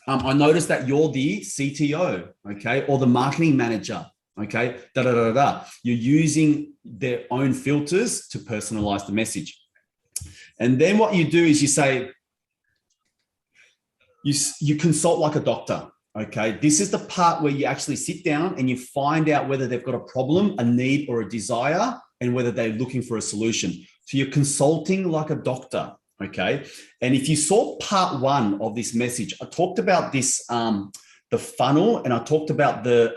I noticed that you're the CTO, okay? Or the marketing manager, okay? You're using their own filters to personalize the message. And then what you do is you say, you consult like a doctor, okay? This is the part where you actually sit down and you find out whether they've got a problem, a need, or a desire, and whether they're looking for a solution. So you're consulting like a doctor, okay? And if you saw part one of this message, I talked about this, the funnel, and I talked about the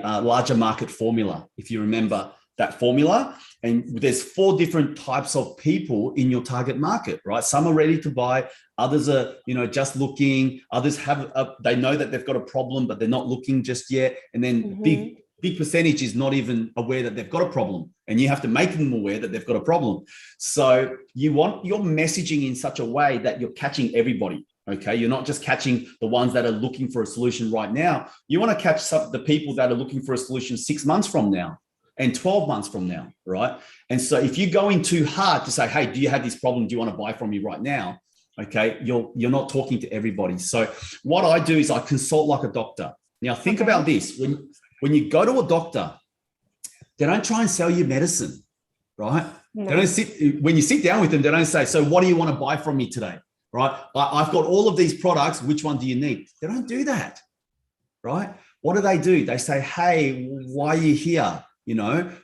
larger market formula, if you remember that formula. And there's 4 different types of people in your target market, right? Some are ready to buy, others are, just looking, others they know that they've got a problem, but they're not looking just yet. And then big percentage is not even aware that they've got a problem, and you have to make them aware that they've got a problem. So you want your messaging in such a way that you're catching everybody. Okay, you're not just catching the ones that are looking for a solution right now. You want to catch the people that are looking for a solution 6 months from now and 12 months from now, right? And so if you go in too hard to say, hey, do you have this problem? Do you want to buy from me right now? Okay, you're not talking to everybody. So what I do is I consult like a doctor. Now think about this. When you go to a doctor, they don't try and sell you medicine, right? No. They don't when you sit down with them, they don't say, so what do you want to buy from me today? Right? I've got all of these products. Which one do you need? They don't do that, right? What do? They say, hey, why are you here?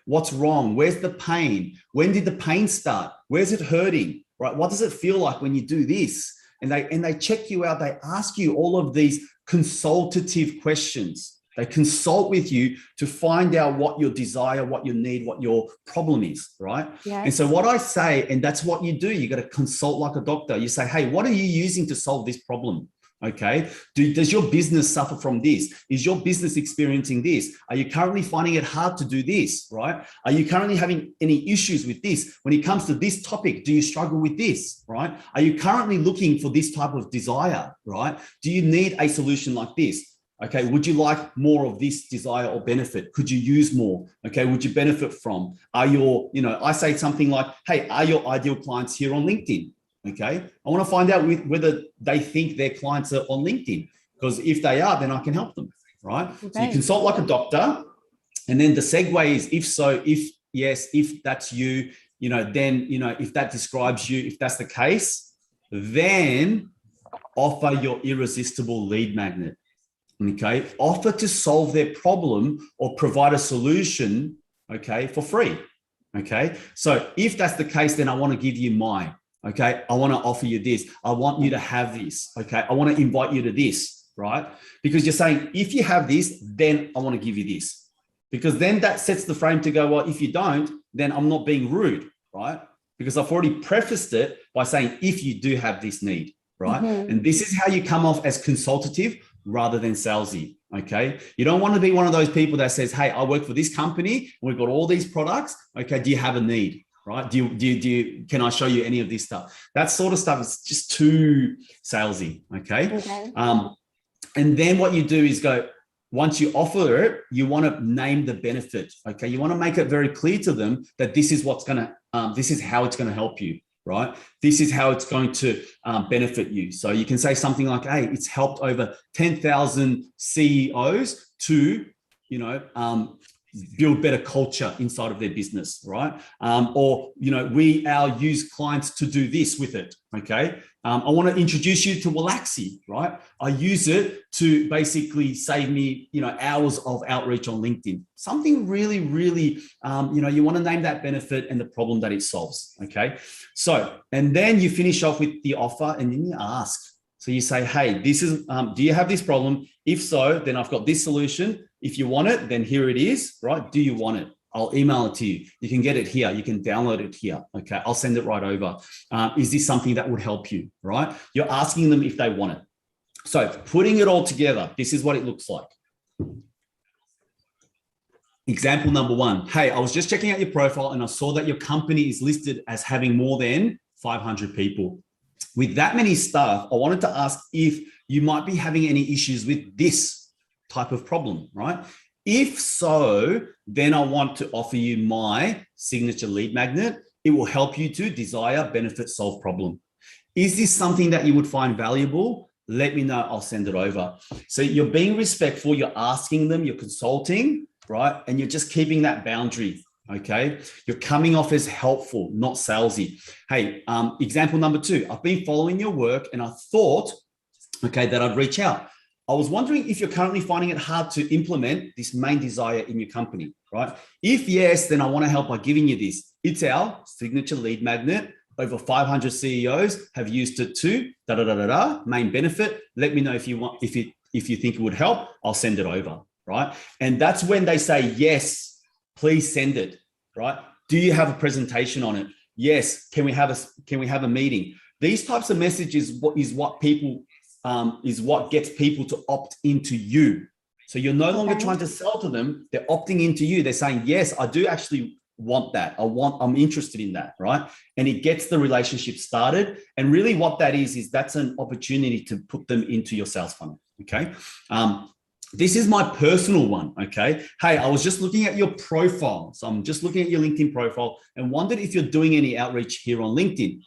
What's wrong? Where's the pain? When did the pain start? Where's it hurting? Right? What does it feel like when you do this? And they check you out. They ask you all of these consultative questions. They consult with you to find out what your desire, what you need, what your problem is, right? Yes. And so what I say, and that's what you do, you got to consult like a doctor. You say, hey, what are you using to solve this problem? Okay. Does your business suffer from this? Is your business experiencing this? Are you currently finding it hard to do this, right? Are you currently having any issues with this? When it comes to this topic, do you struggle with this, right? Are you currently looking for this type of desire, right? Do you need a solution like this? Okay, would you like more of this desire or benefit? Could you use more? Okay, would you benefit from? Are your, I say something like, hey, are your ideal clients here on LinkedIn? Okay, I want to find out whether they think their clients are on LinkedIn, because if they are, then I can help them, right? Okay. So you consult like a doctor, and then the segue is if so, if yes, if that's you, then, if that describes you, if that's the case, then offer your irresistible lead magnet. Okay, offer to solve their problem or provide a solution, okay, for free. Okay, so if that's the case, then I want to give you mine. Okay, I want to offer you this. I want you to have this. Okay, I want to invite you to this, right? Because you're saying, if you have this, then I want to give you this. Because then that sets the frame to go, well, if you don't, then I'm not being rude, right? Because I've already prefaced it by saying, if you do have this need, right? And this is how you come off as consultative rather than salesy, okay? You don't want to be one of those people that says, hey, I work for this company, and we've got all these products, okay, do you have a need, right? Do you can I show you any of this stuff? That sort of stuff is just too salesy, okay? And then what you do is go, once you offer it, you want to name the benefit, okay? You want to make it very clear to them that this is what's going to, this is how it's going to help you, right? This is how it's going to benefit you. So you can say something like, hey, it's helped over 10,000 CEOs to, build better culture inside of their business, right? Or, our use clients to do this with it, okay? I want to introduce you to Wallaxy, right? I use it to basically save me, hours of outreach on LinkedIn. Something really, really, you want to name that benefit and the problem that it solves, okay? So, and then you finish off with the offer and then you ask. So you say, hey, this is, do you have this problem? If so, then I've got this solution. If you want it, then here it is, right? Do you want it? I'll email it to you. You can get it here. You can download it here. Okay, I'll send it right over. Is this something that would help you, right? You're asking them if they want it. So putting it all together, this is what it looks like. Example number one. Hey, I was just checking out your profile and I saw that your company is listed as having more than 500 people. With that many staff, I wanted to ask if you might be having any issues with this type of problem, right? If so, then I want to offer you my signature lead magnet. It will help you to desire, benefit, solve problem. Is this something that you would find valuable? Let me know, I'll send it over. So you're being respectful, you're asking them, you're consulting, right? And you're just keeping that boundary. Okay, you're coming off as helpful, not salesy. Hey, example number two, I've been following your work and I thought, okay, that I'd reach out. I was wondering if you're currently finding it hard to implement this main desire in your company, right? If yes, then I want to help by giving you this. It's our signature lead magnet. Over 500 CEOs have used it to main benefit. Let me know if you want, if you think it would help, I'll send it over, right? And that's when they say, yes, please send it, right? Do you have a presentation on it? Yes. Can we have a meeting? These types of messages is what gets people to opt into you. So you're no longer trying to sell to them. They're opting into you. They're saying, yes, I do actually want that. I'm interested in that, right? And it gets the relationship started. And really what that is that's an opportunity to put them into your sales funnel, okay? This is my personal one, okay? Hey, I was just looking at your profile. So I'm just looking at your LinkedIn profile and wondered if you're doing any outreach here on LinkedIn.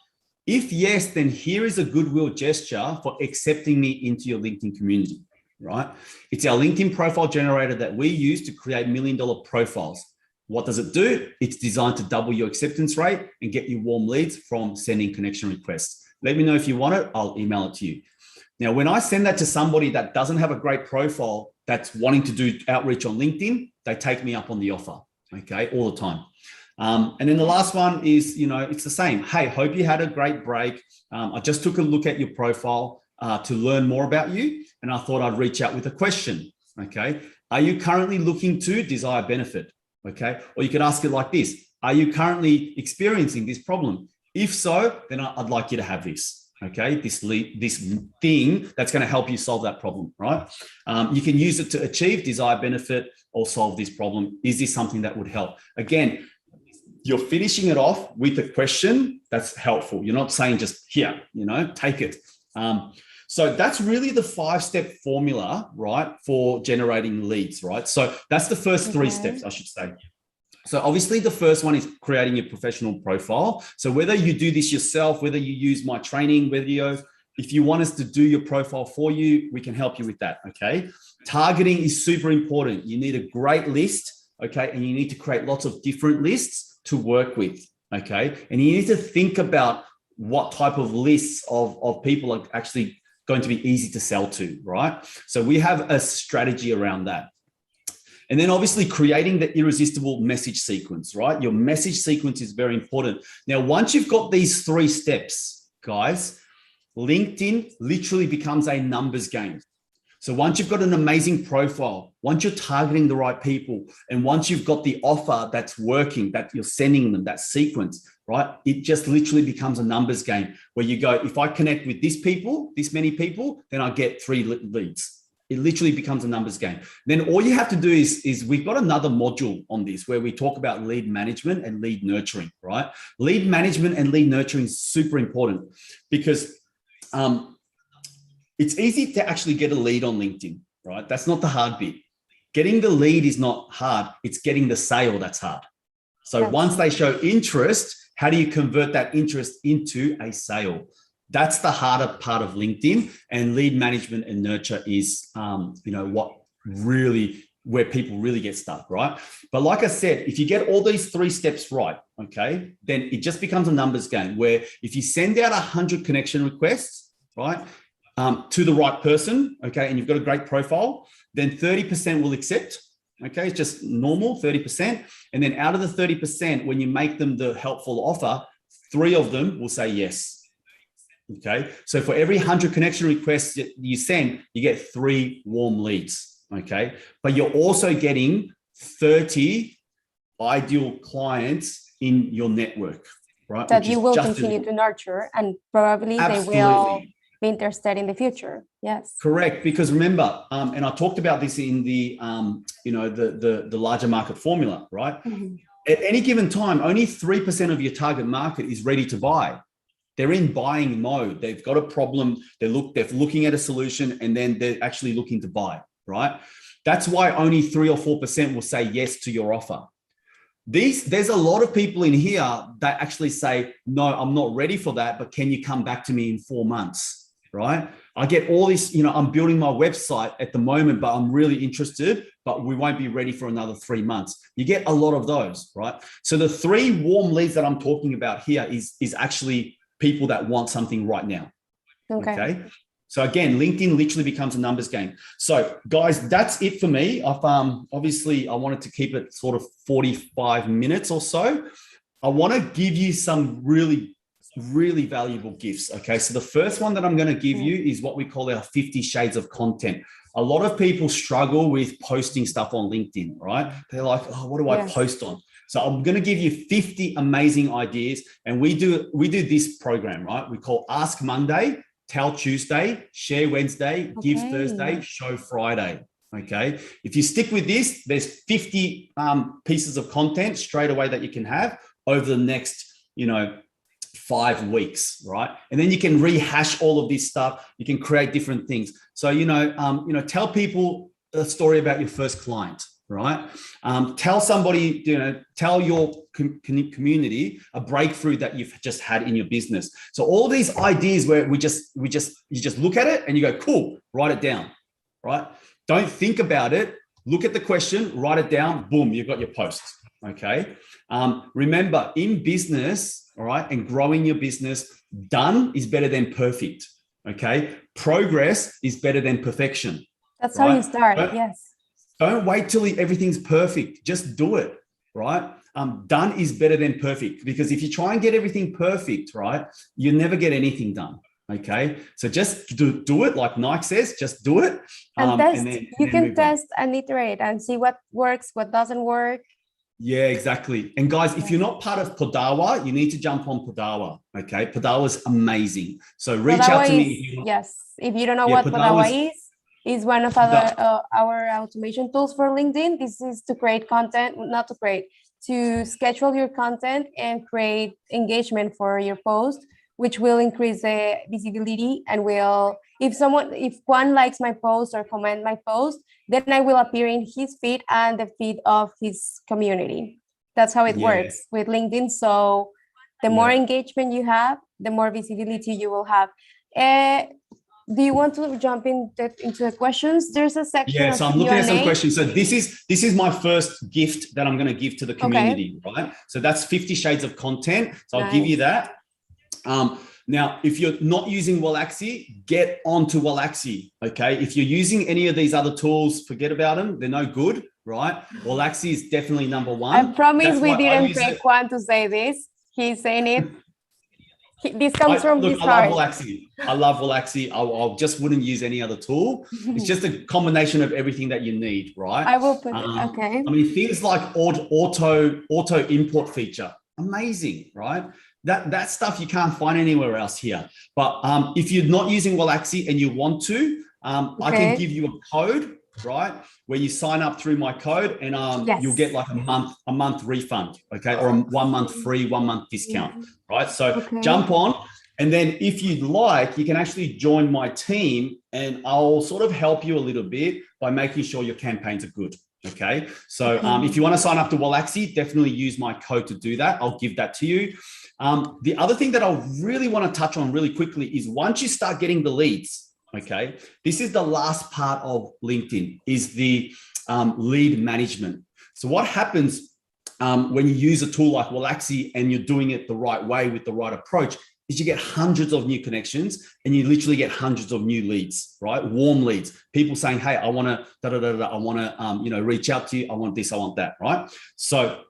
If yes, then here is a goodwill gesture for accepting me into your LinkedIn community, right? It's our LinkedIn profile generator that we use to create $1 million profiles. What does it do? It's designed to double your acceptance rate and get you warm leads from sending connection requests. Let me know if you want it. I'll email it to you. Now, when I send that to somebody that doesn't have a great profile, that's wanting to do outreach on LinkedIn, they take me up on the offer, okay, all the time. And then the last one is, it's the same. Hey, hope you had a great break. I just took a look at your profile to learn more about you, and I thought I'd reach out with a question, okay? Are you currently looking to desire benefit, okay? Or you could ask it like this. Are you currently experiencing this problem? If so, then I'd like you to have this. Okay, this thing that's going to help you solve that problem, right? You can use it to achieve desired benefit or solve this problem. Is this something that would help? Again, you're finishing it off with a question that's helpful. You're not saying just here, take it. So that's really the 5-step formula, right, for generating leads, right? So that's the first 3 steps, I should say. So obviously the first one is creating your professional profile. So whether you do this yourself, whether you use my training videos, if you want us to do your profile for you, we can help you with that, okay? Targeting is super important. You need a great list, okay? And you need to create lots of different lists to work with, okay? And you need to think about what type of lists of people are actually going to be easy to sell to, right? So we have a strategy around that. And then obviously creating the irresistible message sequence, right? Your message sequence is very important. Now, once you've got these 3 steps, guys, LinkedIn literally becomes a numbers game. So once you've got an amazing profile, once you're targeting the right people, and once you've got the offer that's working, that you're sending them, that sequence, right? It just literally becomes a numbers game where you go, if I connect with this many people, then I get 3 leads. It literally becomes a numbers game. Then all you have to do is we've got another module on this where we talk about lead management and lead nurturing, right? Lead management and lead nurturing is super important because it's easy to actually get a lead on LinkedIn, right? That's not the hard bit. Getting the lead is not hard. It's getting the sale that's hard. So once they show interest, how do you convert that interest into a sale? That's the harder part of LinkedIn, and lead management and nurture is, what really where people really get stuck, right? But like I said, if you get all these 3 steps right, okay, then it just becomes a numbers game where if you send out 100 connection requests, right, to the right person, okay, and you've got a great profile, then 30% will accept, okay, it's just normal, 30%. And then out of the 30%, when you make them the helpful offer, 3 of them will say yes. Okay, so for every 100 connection requests that you send, you get 3 warm leads. Okay, but you're also getting 30 ideal clients in your network, right? That you will continue to nurture, and probably they will be interested in the future. Yes, correct. Because remember, and I talked about this in the the larger market formula, right? Mm-hmm. At any given time, only 3% of your target market is ready to buy. They're in buying mode. They've got a problem. They're looking at a solution, and then they're actually looking to buy. Right? That's why only 3 or 4% will say yes to your offer. There's a lot of people in here that actually say, no, I'm not ready for that, but can you come back to me in 4 months? Right? I get all this, I'm building my website at the moment, but I'm really interested, but we won't be ready for another 3 months. You get a lot of those, right? So the 3 warm leads that I'm talking about here is actually people that want something right now. Okay. So again, LinkedIn literally becomes a numbers game. So guys, that's it for me. I've obviously I wanted to keep it sort of 45 minutes or so. I want to give you some really valuable gifts. Okay. So the first one that I'm going to give you is what we call our 50 shades of content. A lot of people struggle with posting stuff on LinkedIn, right? They're like, oh, what do I post on? So I'm going to give you 50 amazing ideas. And we do this program, right? We call Ask Monday, Tell Tuesday, Share Wednesday, Give Thursday, Show Friday. Okay. If you stick with this, there's 50 pieces of content straight away that you can have over the next, 5 weeks, right? And then you can rehash all of this stuff. You can create different things. So, tell people a story about your first client, right? Tell somebody, tell your community a breakthrough that you've just had in your business. So all these ideas where you just look at it and you go, cool, write it down, right? Don't think about it. Look at the question, write it down, boom, you've got your post. Okay. Remember, in business, all right, and growing your business, done is better than perfect. Okay. Progress is better than perfection. That's right? How you start. Yes. Don't wait till everything's perfect. Just do it, right? Done is better than perfect, because if you try and get everything perfect, right, you never get anything done. Okay, so just do it, like Nike says, just do it. And test. You can test and iterate and see what works, what doesn't work. Yeah, exactly. And guys, if you're not part of Podawa, you need to jump on Podawa. Okay, Podawa is amazing. So reach out to me. If you don't know what Podawa is one of our automation tools for LinkedIn. This is to create content, to schedule your content and create engagement for your post, which will increase the visibility and if Juan likes my post or comment my post, then I will appear in his feed and the feed of his community. That's how it works with LinkedIn. So the more engagement you have, the more visibility you will have. Do you want to jump into the questions? There's a section. Yeah, so I'm looking at some questions. So this is my first gift that I'm going to give to the community, right? So that's 50 shades of content. So I'll give you that. Now, if you're not using Wallaxy, get onto Wallaxy, okay? If you're using any of these other tools, forget about them. They're no good, right? Wallaxy is definitely number one. I promise we didn't pick Juan to say this. He's saying it. This comes from his heart. I love Wallaxy. I just wouldn't use any other tool. It's just a combination of everything that you need, right? I will put it, okay. I mean, things like auto import feature, amazing, right? That stuff you can't find anywhere else here. But if you're not using Wallaxy and you want to, I can give you a code, right, where you sign up through my code and you'll get like a month refund, okay, or a 1 month free, 1 month discount, right? So jump on, and then if you'd like, you can actually join my team, and I'll sort of help you a little bit by making sure your campaigns are good. Okay, so if you want to sign up to Wallaxy, definitely use my code to do that. I'll give that to you. The other thing that I really want to touch on really quickly is once you start getting the leads, okay, this is the last part of LinkedIn, is the lead management. So what happens when you use a tool like Wallaxy and you're doing it the right way with the right approach is you get hundreds of new connections and you literally get hundreds of new leads, right? Warm leads, people saying, hey, I want to, I want to, reach out to you. I want this, I want that, right? So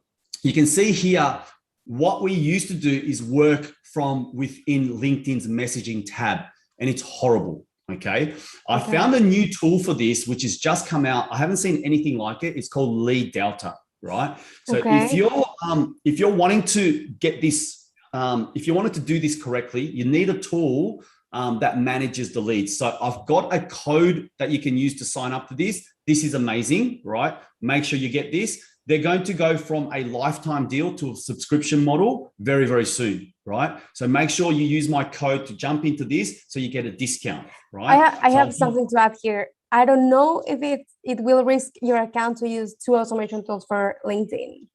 you can see here, what we used to do is work from within LinkedIn's messaging tab, and it's horrible. Okay. I found a new tool for this, which has just come out. I haven't seen anything like it. It's called Lead Delta, right? So if you're wanting to get this, if you wanted to do this correctly, you need a tool that manages the leads. So I've got a code that you can use to sign up to this. This is amazing, right? Make sure you get this. They're going to go from a lifetime deal to a subscription model very, very soon, right? So make sure you use my code to jump into this so you get a discount, right? I have something to add here. I don't know if it will risk your account to use two automation tools for LinkedIn,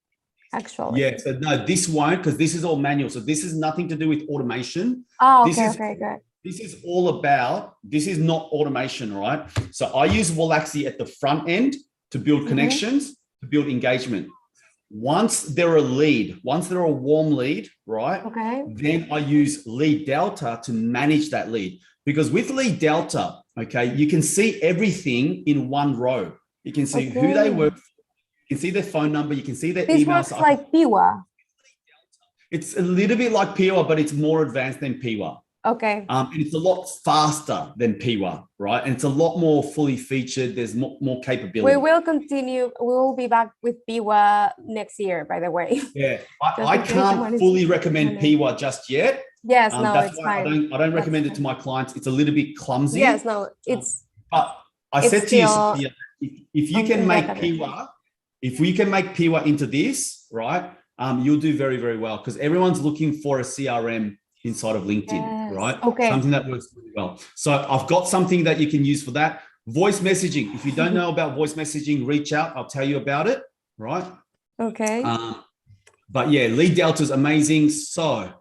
actually. Yeah, so no, this won't, because this is all manual. So this is nothing to do with automation. Oh, okay, good. This is all about, this is not automation, right? So I use Wallaxy at the front end to build connections, to build engagement. Once they're a lead, once they're a warm lead, right? Okay. Then I use Lead Delta to manage that lead. Because with Lead Delta, okay, you can see everything in one row. You can see who they work for, you can see their phone number, you can see their email. This works like Piwa. It's a little bit like Piwa, but it's more advanced than Piwa. Okay. And it's a lot faster than Piwa, right? And it's a lot more fully featured. There's more capability. We will continue. We will be back with Piwa next year, by the way. Yeah, I can't fully recommend Piwa just yet. Yes, no, that's it's why fine. I don't recommend it to my clients. It's a little bit clumsy. Yes, no, it's. But I said to you, Sophia, if you can make Piwa, if we can make Piwa into this, right, you'll do very, very well, because everyone's looking for a CRM inside of LinkedIn, right? Okay. Something that works really well. So I've got something that you can use for that. Voice messaging. If you don't know about voice messaging, reach out. I'll tell you about it, right? Okay. But yeah, Lead Delta is amazing. So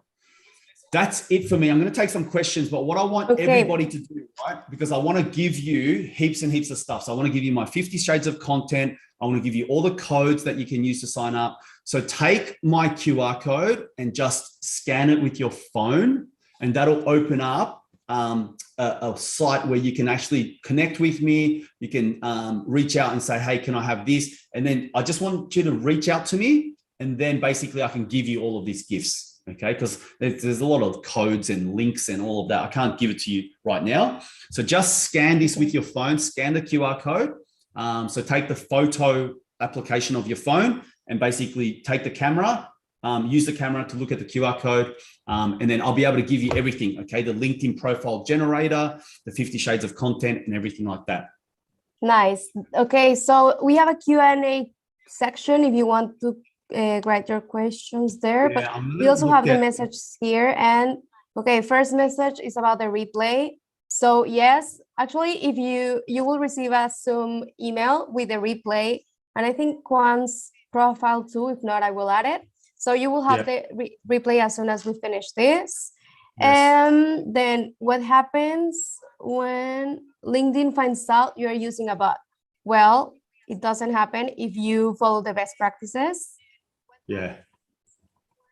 that's it for me. I'm going to take some questions, but what I want everybody to do, right? Because I want to give you heaps and heaps of stuff. So I want to give you my 50 shades of content. I want to give you all the codes that you can use to sign up. So take my QR code and just scan it with your phone, and that'll open up a site where you can actually connect with me. You can reach out and say, hey, can I have this? And then I just want you to reach out to me, and then basically I can give you all of these gifts. Okay, because there's a lot of codes and links and all of that. I can't give it to you right now. So just scan this with your phone, scan the QR code. So take the photo application of your phone and basically take the camera, use the camera to look at the QR code. And then I'll be able to give you everything. Okay, the LinkedIn profile generator, the 50 shades of content and everything like that. Nice. Okay, so we have a Q&A section if you want to write your questions there, but we also have the messages here. And okay, first message is about the replay. So yes, actually, if you will receive a Zoom email with the replay, and I think Juan's profile too. If not, I will add it. So you will have the replay as soon as we finish this. And then what happens when LinkedIn finds out you're using a bot? Well, it doesn't happen if you follow the best practices. Yeah.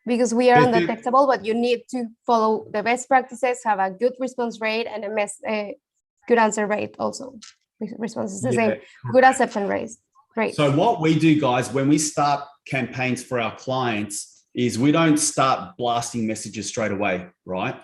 Because we are undetectable, but you need to follow the best practices, have a good response rate and a good answer rate also. Response is the same. Good acceptance rate. Great. So what we do, guys, when we start campaigns for our clients is we don't start blasting messages straight away, right?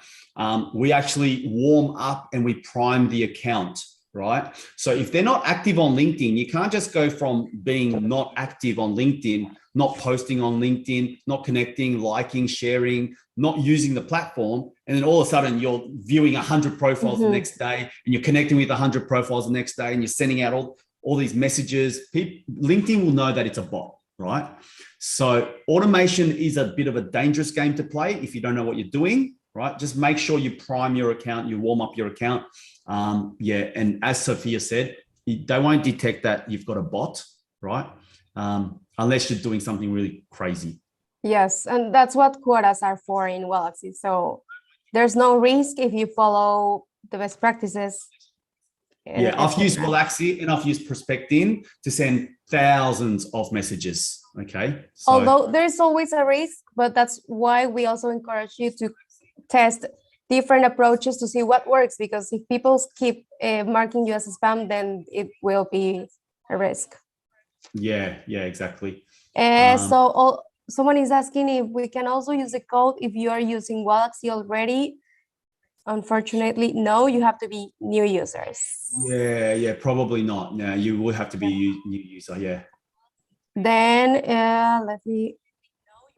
We actually warm up and we prime the account, right? So if they're not active on LinkedIn, you can't just go from being not active on LinkedIn, not posting on LinkedIn, not connecting, liking, sharing, not using the platform. And then all of a sudden you're viewing 100 profiles the next day and you're connecting with 100 profiles the next day and you're sending out all these messages. LinkedIn will know that it's a bot, right? So automation is a bit of a dangerous game to play if you don't know what you're doing, right? Just make sure you prime your account, you warm up your account. And as Sophia said, they won't detect that you've got a bot, right? Unless you're doing something really crazy. Yes, and that's what quotas are for in Wallaxy. So there's no risk if you follow the best practices. Yeah, I've used Wallaxy and I've used Prospectin to send thousands of messages. Okay. So, although there's always a risk, but that's why we also encourage you to test different approaches to see what works, because if people keep marking you as a spam, then it will be a risk. Yeah, exactly. Someone is asking if we can also use the code if you are using Wallaxy already. Unfortunately, no, you have to be new users. Yeah, probably not. No, you will have to be new user, yeah. Then let me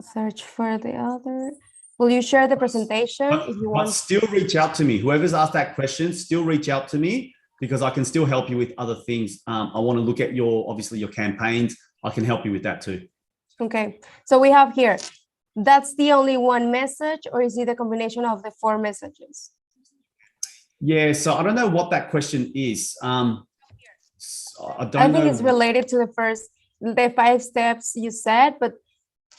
search for the other. Will you share the presentation if you want? But still reach out to me. Whoever's asked that question, still reach out to me, because I can still help you with other things. I want to look at obviously your campaigns. I can help you with that too. Okay. So we have here, that's the only one message, or is it a combination of the 4 messages? Yeah, so I don't know what that question is. I think it's related to the 5 steps you said, but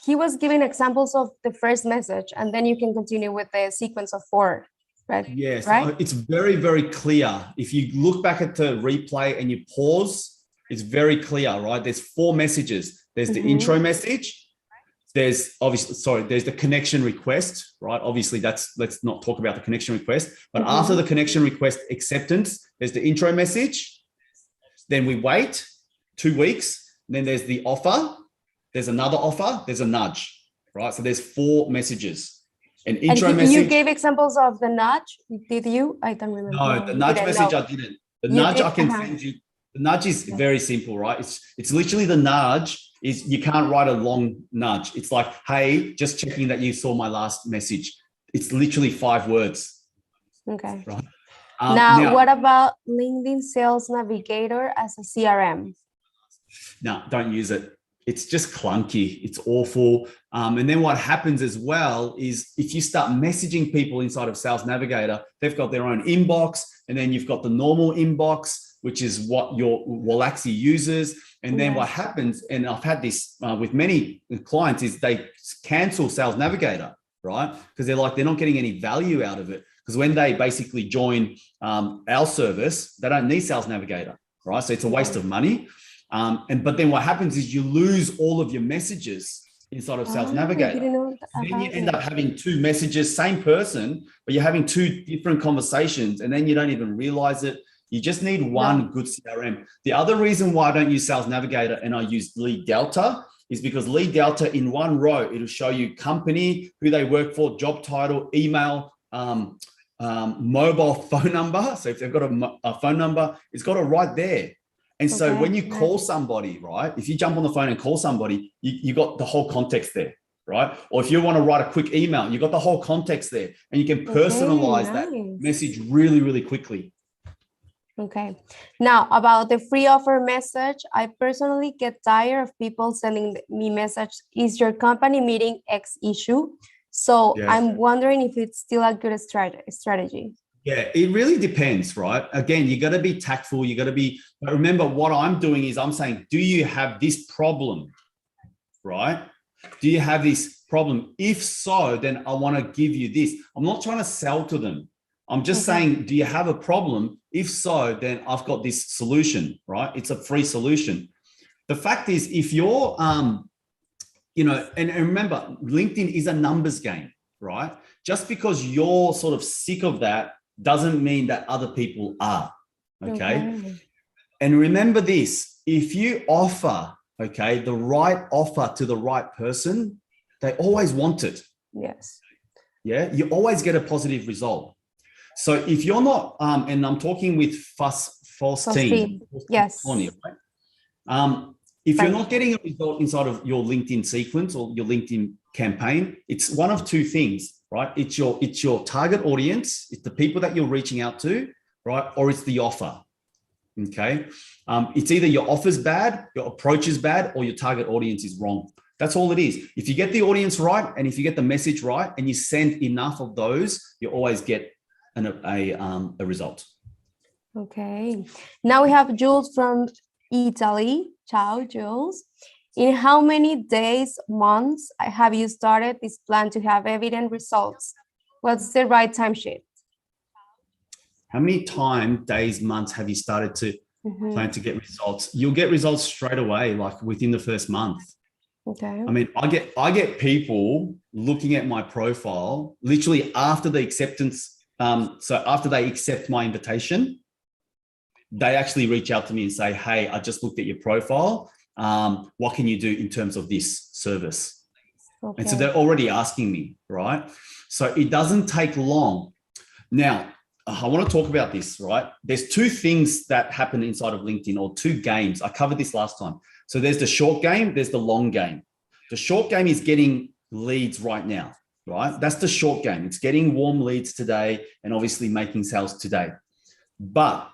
he was giving examples of the first message, and then you can continue with the sequence of 4, right? Yes, right? It's very, very clear. If you look back at the replay and you pause, it's very clear, right? There's 4 messages. There's the intro message. There's there's the connection request, right? Obviously, let's not talk about the connection request, but after the connection request acceptance, there's the intro message. Then we wait 2 weeks. Then there's the offer. There's another offer. There's a nudge, right? So there's 4 messages. An intro message. You gave examples of the nudge, did you? I don't remember. No, the nudge message I didn't. The nudge I can send you. The nudge is very simple, right? It's literally the nudge. You can't write a long nudge. It's like, hey, just checking that you saw my last message. It's literally 5 words. Okay. Right. Now, what about LinkedIn Sales Navigator as a CRM? No, don't use it. It's just clunky. It's awful. And then what happens as well is if you start messaging people inside of Sales Navigator, they've got their own inbox, and then you've got the normal inbox, which is what your Wallaxy uses. And then what happens, and I've had this with many clients, is they cancel Sales Navigator, right? Because they're not getting any value out of it. Because when they basically join our service, they don't need Sales Navigator, right? So it's a waste of money. But then what happens is you lose all of your messages inside of Sales Navigator. Then you end up having 2 messages, same person, but you're having 2 different conversations, and then you don't even realize it. You just need one good CRM. The other reason why I don't use Sales Navigator and I use Lead Delta is because Lead Delta, in one row, it'll show you company, who they work for, job title, email, mobile phone number. So if they've got a phone number, it's got it right there. And so when you call somebody, right, if you jump on the phone and call somebody, you got the whole context there, right? Or if you want to write a quick email, you got the whole context there, and you can personalize that message really, really quickly. Okay. Now, about the free offer message, I personally get tired of people sending me message, is your company meeting X issue? So I'm wondering if it's still a good strategy. Yeah, it really depends, right? Again, you got to be tactful. You got to be, but remember what I'm doing is I'm saying, do you have this problem, right? Do you have this problem? If so, then I want to give you this. I'm not trying to sell to them. I'm just saying, do you have a problem? If so, then I've got this solution, right? It's a free solution. The fact is, if you're, and remember, LinkedIn is a numbers game, right? Just because you're sort of sick of that doesn't mean that other people are, okay? And remember this, if you offer, the right offer to the right person, they always want it. Yes. Yeah, you always get a positive result. So if you're not, and I'm talking with false team, yes. If you're not getting a result inside of your LinkedIn sequence or your LinkedIn campaign, it's one of 2 things, right? It's your target audience, it's the people that you're reaching out to, right? Or it's the offer. Okay. It's either your offer's bad, your approach is bad, or your target audience is wrong. That's all it is. If you get the audience right, and if you get the message right, and you send enough of those, you always get a result. Okay. Now we have Jules from Italy. Ciao, Jules. In how many days, months have you started this plan to have evident results? What's the right time sheet? How many time, days, months have you started to plan to get results? You'll get results straight away, like within the first month. Okay. I mean, I get people looking at my profile literally after the acceptance. So after they accept my invitation, they actually reach out to me and say, hey, I just looked at your profile. What can you do in terms of this service? Okay. And so they're already asking me, right? So it doesn't take long. Now, I want to talk about this, right? There's two things that happen inside of LinkedIn, or two games. I covered this last time. So there's the short game, there's the long game. The short game is getting leads right now, right? That's the short game. It's getting warm leads today and obviously making sales today. But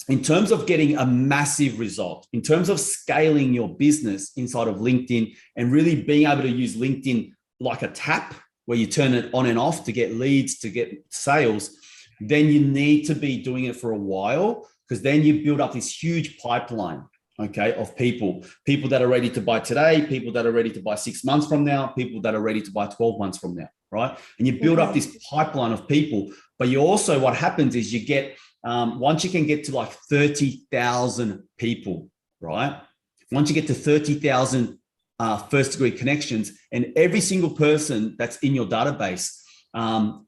in terms of getting a massive result, in terms of scaling your business inside of LinkedIn and really being able to use LinkedIn like a tap where you turn it on and off to get leads, to get sales, then you need to be doing it for a while, because then you build up this huge pipeline, okay, of people that are ready to buy today, people that are ready to buy 6 months from now, people that are ready to buy 12 months from now, right? And you build up this pipeline of people. But you also, what happens is you get, once you can get to like 30,000 people, right? Once you get to 30,000 first degree connections, and every single person that's in your database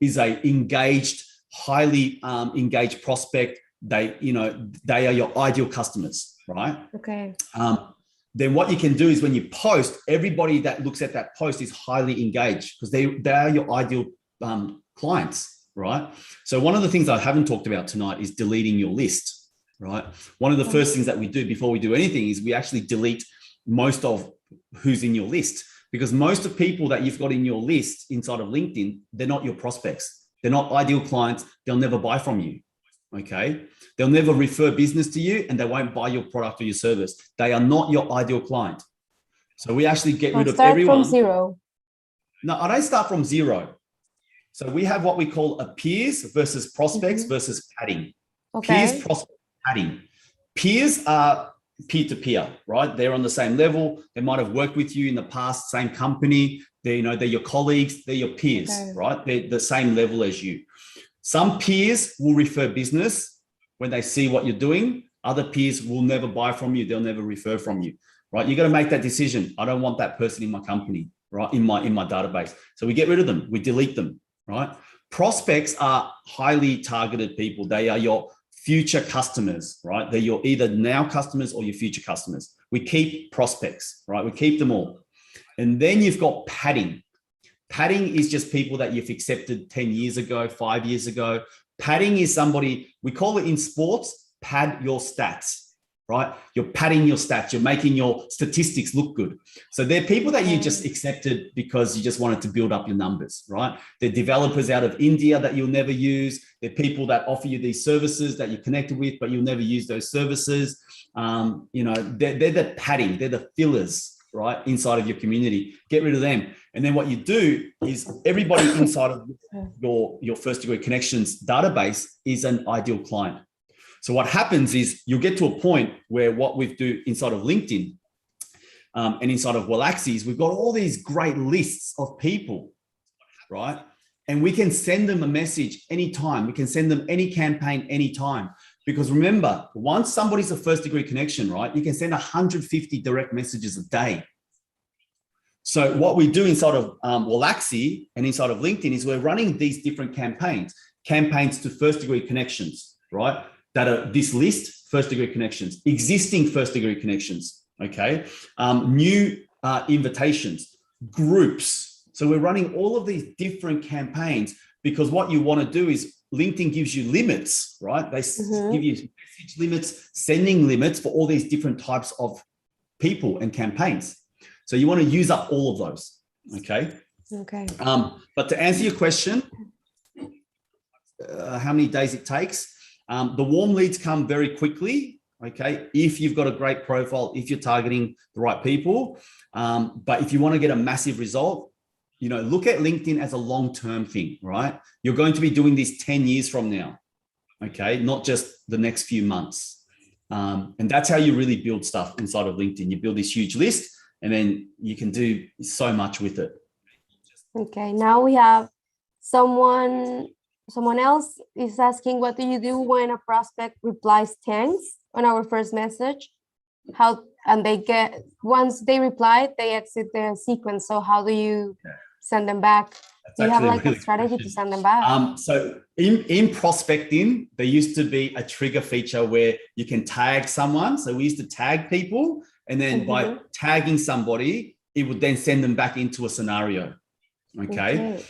is a engaged, highly engaged prospect. They are your ideal customers, right? Okay. Then what you can do is when you post, everybody that looks at that post is highly engaged because they are your ideal clients, right? So one of the things I haven't talked about tonight is deleting your list, right? One of the first things that we do before we do anything is we actually delete most of who's in your list, because most of people that you've got in your list inside of LinkedIn, they're not your prospects. They're not ideal clients. They'll never buy from you. Okay. They'll never refer business to you, and they won't buy your product or your service. They are not your ideal client. So we actually get rid of everyone. Start from zero. No, I don't start from zero. So we have what we call a peers versus prospects versus padding. Okay. Peers, prospects, padding. Peers are peer-to-peer, right? They're on the same level. They might have worked with you in the past, same company. They're your colleagues. They're your peers, right? They're the same level as you. Some peers will refer business when they see what you're doing. Other peers will never buy from you. They'll never refer from you, right? You got to make that decision. I don't want that person in my company, right? In my database. So we get rid of them. We delete them, right? Prospects are highly targeted people. They are your future customers, right? They're your either now customers or your future customers. We keep prospects, right? We keep them all. And then you've got padding. Padding is just people that you've accepted 10 years ago, 5 years ago. Padding is somebody, we call it in sports, pad your stats, right? You're padding your stats. You're making your statistics look good. So they're people that you just accepted because you just wanted to build up your numbers, right? They're developers out of India that you'll never use. They're people that offer you these services that you're connected with, but you'll never use those services. They're the padding. They're the fillers, right, inside of your community. Get rid of them. And then what you do is everybody inside of your first degree connections database is an ideal client. So what happens is you'll get to a point where what we do inside of LinkedIn and inside of Wallaxy is we've got all these great lists of people, right? And we can send them a message anytime. We can send them any campaign anytime. Because remember, once somebody's a first degree connection, right, you can send 150 direct messages a day. So what we do inside of Wallaxy and inside of LinkedIn is we're running these different campaigns to first degree connections, right? That are this list, first degree connections, existing first degree connections, okay? New invitations, groups. So we're running all of these different campaigns because what you want to do is LinkedIn gives you limits, right? They give you message limits, sending limits for all these different types of people and campaigns. So you want to use up all of those, okay? Okay. But to answer your question, how many days it takes, the warm leads come very quickly, okay? If you've got a great profile, if you're targeting the right people. But if you want to get a massive result, look at LinkedIn as a long-term thing, right? You're going to be doing this 10 years from now, okay? Not just the next few months. And that's how you really build stuff inside of LinkedIn. You build this huge list and then you can do so much with it. Okay, now we have someone Someone else is asking, what do you do when a prospect replies thanks on our first message? Once they reply, they exit the sequence. So how do you send them back? That's Do you have actually a like a really good strategy to question. send them back? So in prospecting, there used to be a trigger feature where you can tag someone. So we used to tag people, and then by tagging somebody, it would then send them back into a scenario. Okay.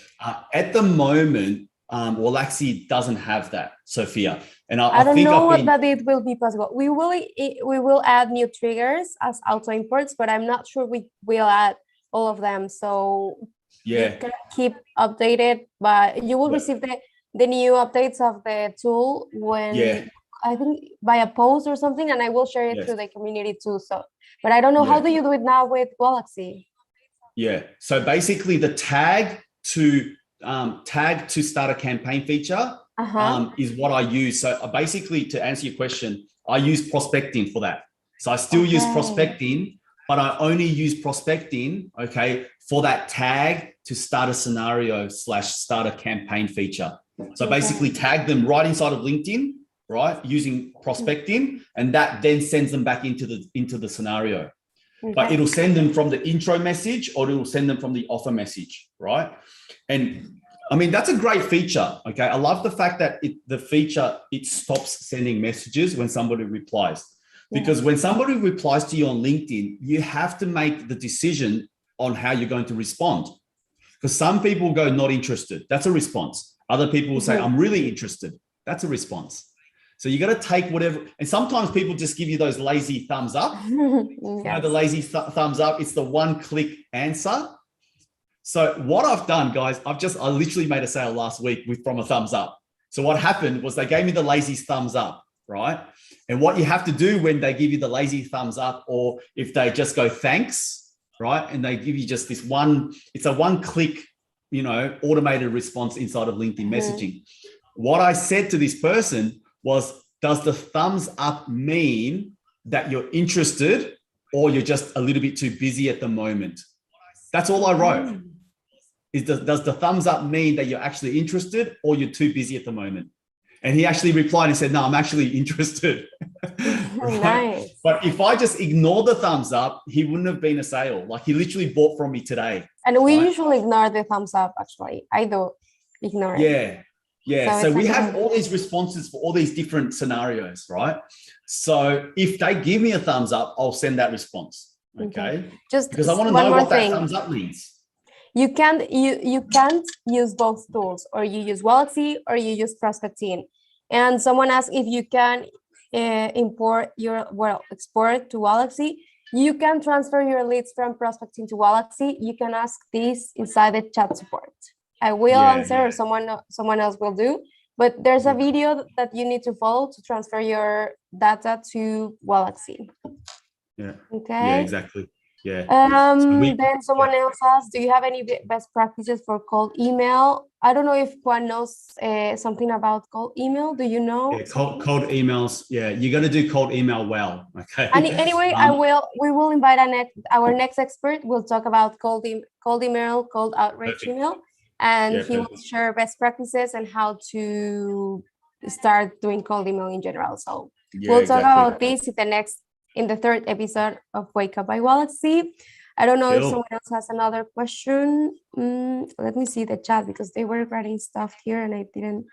At the moment, Wallaxy doesn't have that, Sophia. And I don't know that it will be possible. We will add new triggers as auto imports, but I'm not sure we will add all of them. So you can keep updated, but you will receive the new updates of the tool when I think by a post or something, and I will share it through the community too. So, but I don't know, how do you do it now with Wallaxy? Yeah. So basically the tag to start a campaign feature is what I use. So basically, to answer your question, I use prospecting for that. So I still use prospecting, but I only use prospecting, for that tag to start a scenario / start a campaign feature. So basically tag them right inside of LinkedIn, right, using prospecting, and that then sends them back into the scenario. But it'll send them from the intro message, or it'll send them from the offer message, right? And I mean, that's a great feature. Okay. I love the fact that it stops sending messages when somebody replies, because when somebody replies to you on LinkedIn, you have to make the decision on how you're going to respond, because some people go not interested. That's a response. Other people will say, I'm really interested. That's a response. So you got to take whatever, and sometimes people just give you those lazy thumbs up. You know, the lazy thumbs up, it's the one click answer. So what I've done, guys, I literally made a sale last week from a thumbs up. So what happened was they gave me the lazy thumbs up, right? And what you have to do when they give you the lazy thumbs up, or if they just go thanks, right? And they give you just this it's a one click, automated response inside of LinkedIn messaging. What I said to this person was, does the thumbs up mean that you're interested, or you're just a little bit too busy at the moment? That's all I wrote. Does the thumbs up mean that you're actually interested, or you're too busy at the moment? And he actually replied and said, no, I'm actually interested. Right? Nice. But if I just ignore the thumbs up, he wouldn't have been a sale. Like, he literally bought from me today. And we usually ignore the thumbs up, actually. I do ignore it. Yeah. So we have all these responses for all these different scenarios, right? So if they give me a thumbs up, I'll send that response. Okay. Just because I want to know what that thumbs up means. You can't use both tools, or you use Wallaxy or you use prospecting. And someone asked if you can export to Wallaxy. You can transfer your leads from prospecting to Wallaxy. You can ask this inside the chat support. I will answer, or someone else will do. But there's a video that you need to follow to transfer your data to Wallaxy. Yeah. Okay. Yeah, exactly. Yeah. Then someone else asked, do you have any best practices for cold email? I don't know if Juan knows something about cold email. Do you know? Yeah, cold emails. Yeah, you got to do cold email well. Okay. Anyway, we will invite our next expert. We'll talk about cold email, cold outreach email, and he will share best practices and how to start doing cold email in general. So we'll talk about this in the third episode of Wake Up by Wallaxy. I don't know if someone else has another question. Let me see the chat, because they were writing stuff here and I didn't.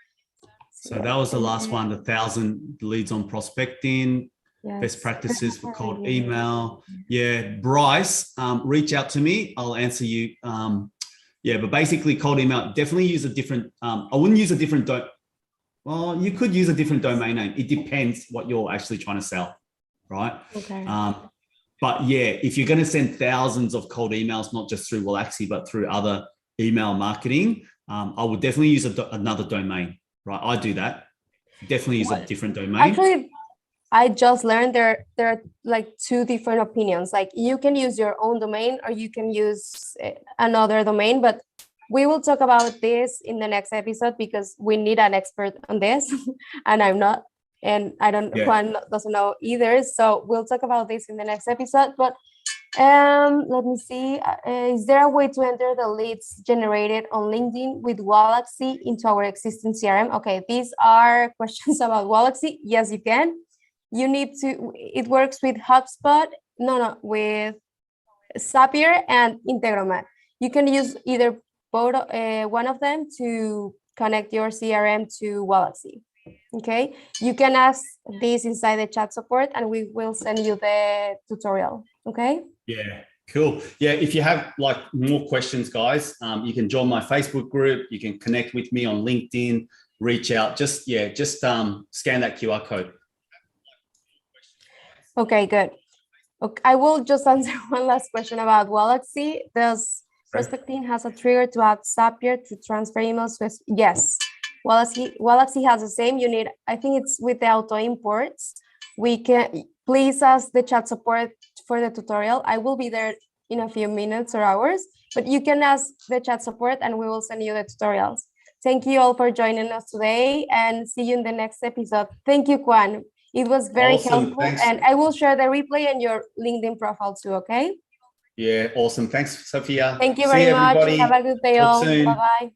So that was the last one, the 1,000 leads on prospecting, best practices for cold email. Yeah, Bryce, reach out to me. I'll answer you. But basically cold email, definitely use a different, I wouldn't use a different, well, you could use a different domain name. It depends what you're actually trying to sell. Right. Okay. But yeah, if you're going to send thousands of cold emails, not just through Wallaxy, but through other email marketing, I would definitely use another domain. Right. I do that. Definitely use a different domain. Actually, I just learned there are like two different opinions. Like, you can use your own domain, or you can use another domain, but we will talk about this in the next episode, because we need an expert on this and I'm not. And I don't, Juan doesn't know either. So we'll talk about this in the next episode. But Let me see. Is there a way to enter the leads generated on LinkedIn with Wallaxy into our existing CRM? Okay, these are questions about Wallaxy. Yes, you can. You need to, it works with HubSpot, with Zapier and Integromat. You can use either both, one of them to connect your CRM to Wallaxy. Okay, you can ask this inside the chat support and we will send you the tutorial. Okay. Yeah, cool. Yeah, if you have like more questions, guys, you can join my Facebook group. You can connect with me on LinkedIn, reach out. Just scan that QR code. Okay, good. Okay, I will just answer one last question about Wallaxy. Does prospecting has a trigger to add Zapier to transfer emails? Yes. Wallaxy has the same. You need, I think it's with the auto imports. We can, please ask the chat support for the tutorial. I will be there in a few minutes or hours, but you can ask the chat support and we will send you the tutorials. Thank you all for joining us today and see you in the next episode. Thank you, Juan. It was very helpful. Thanks. And I will share the replay and your LinkedIn profile too, okay? Yeah, awesome. Thanks, Sophia. Thank you very much. Have a good day all. Bye-bye.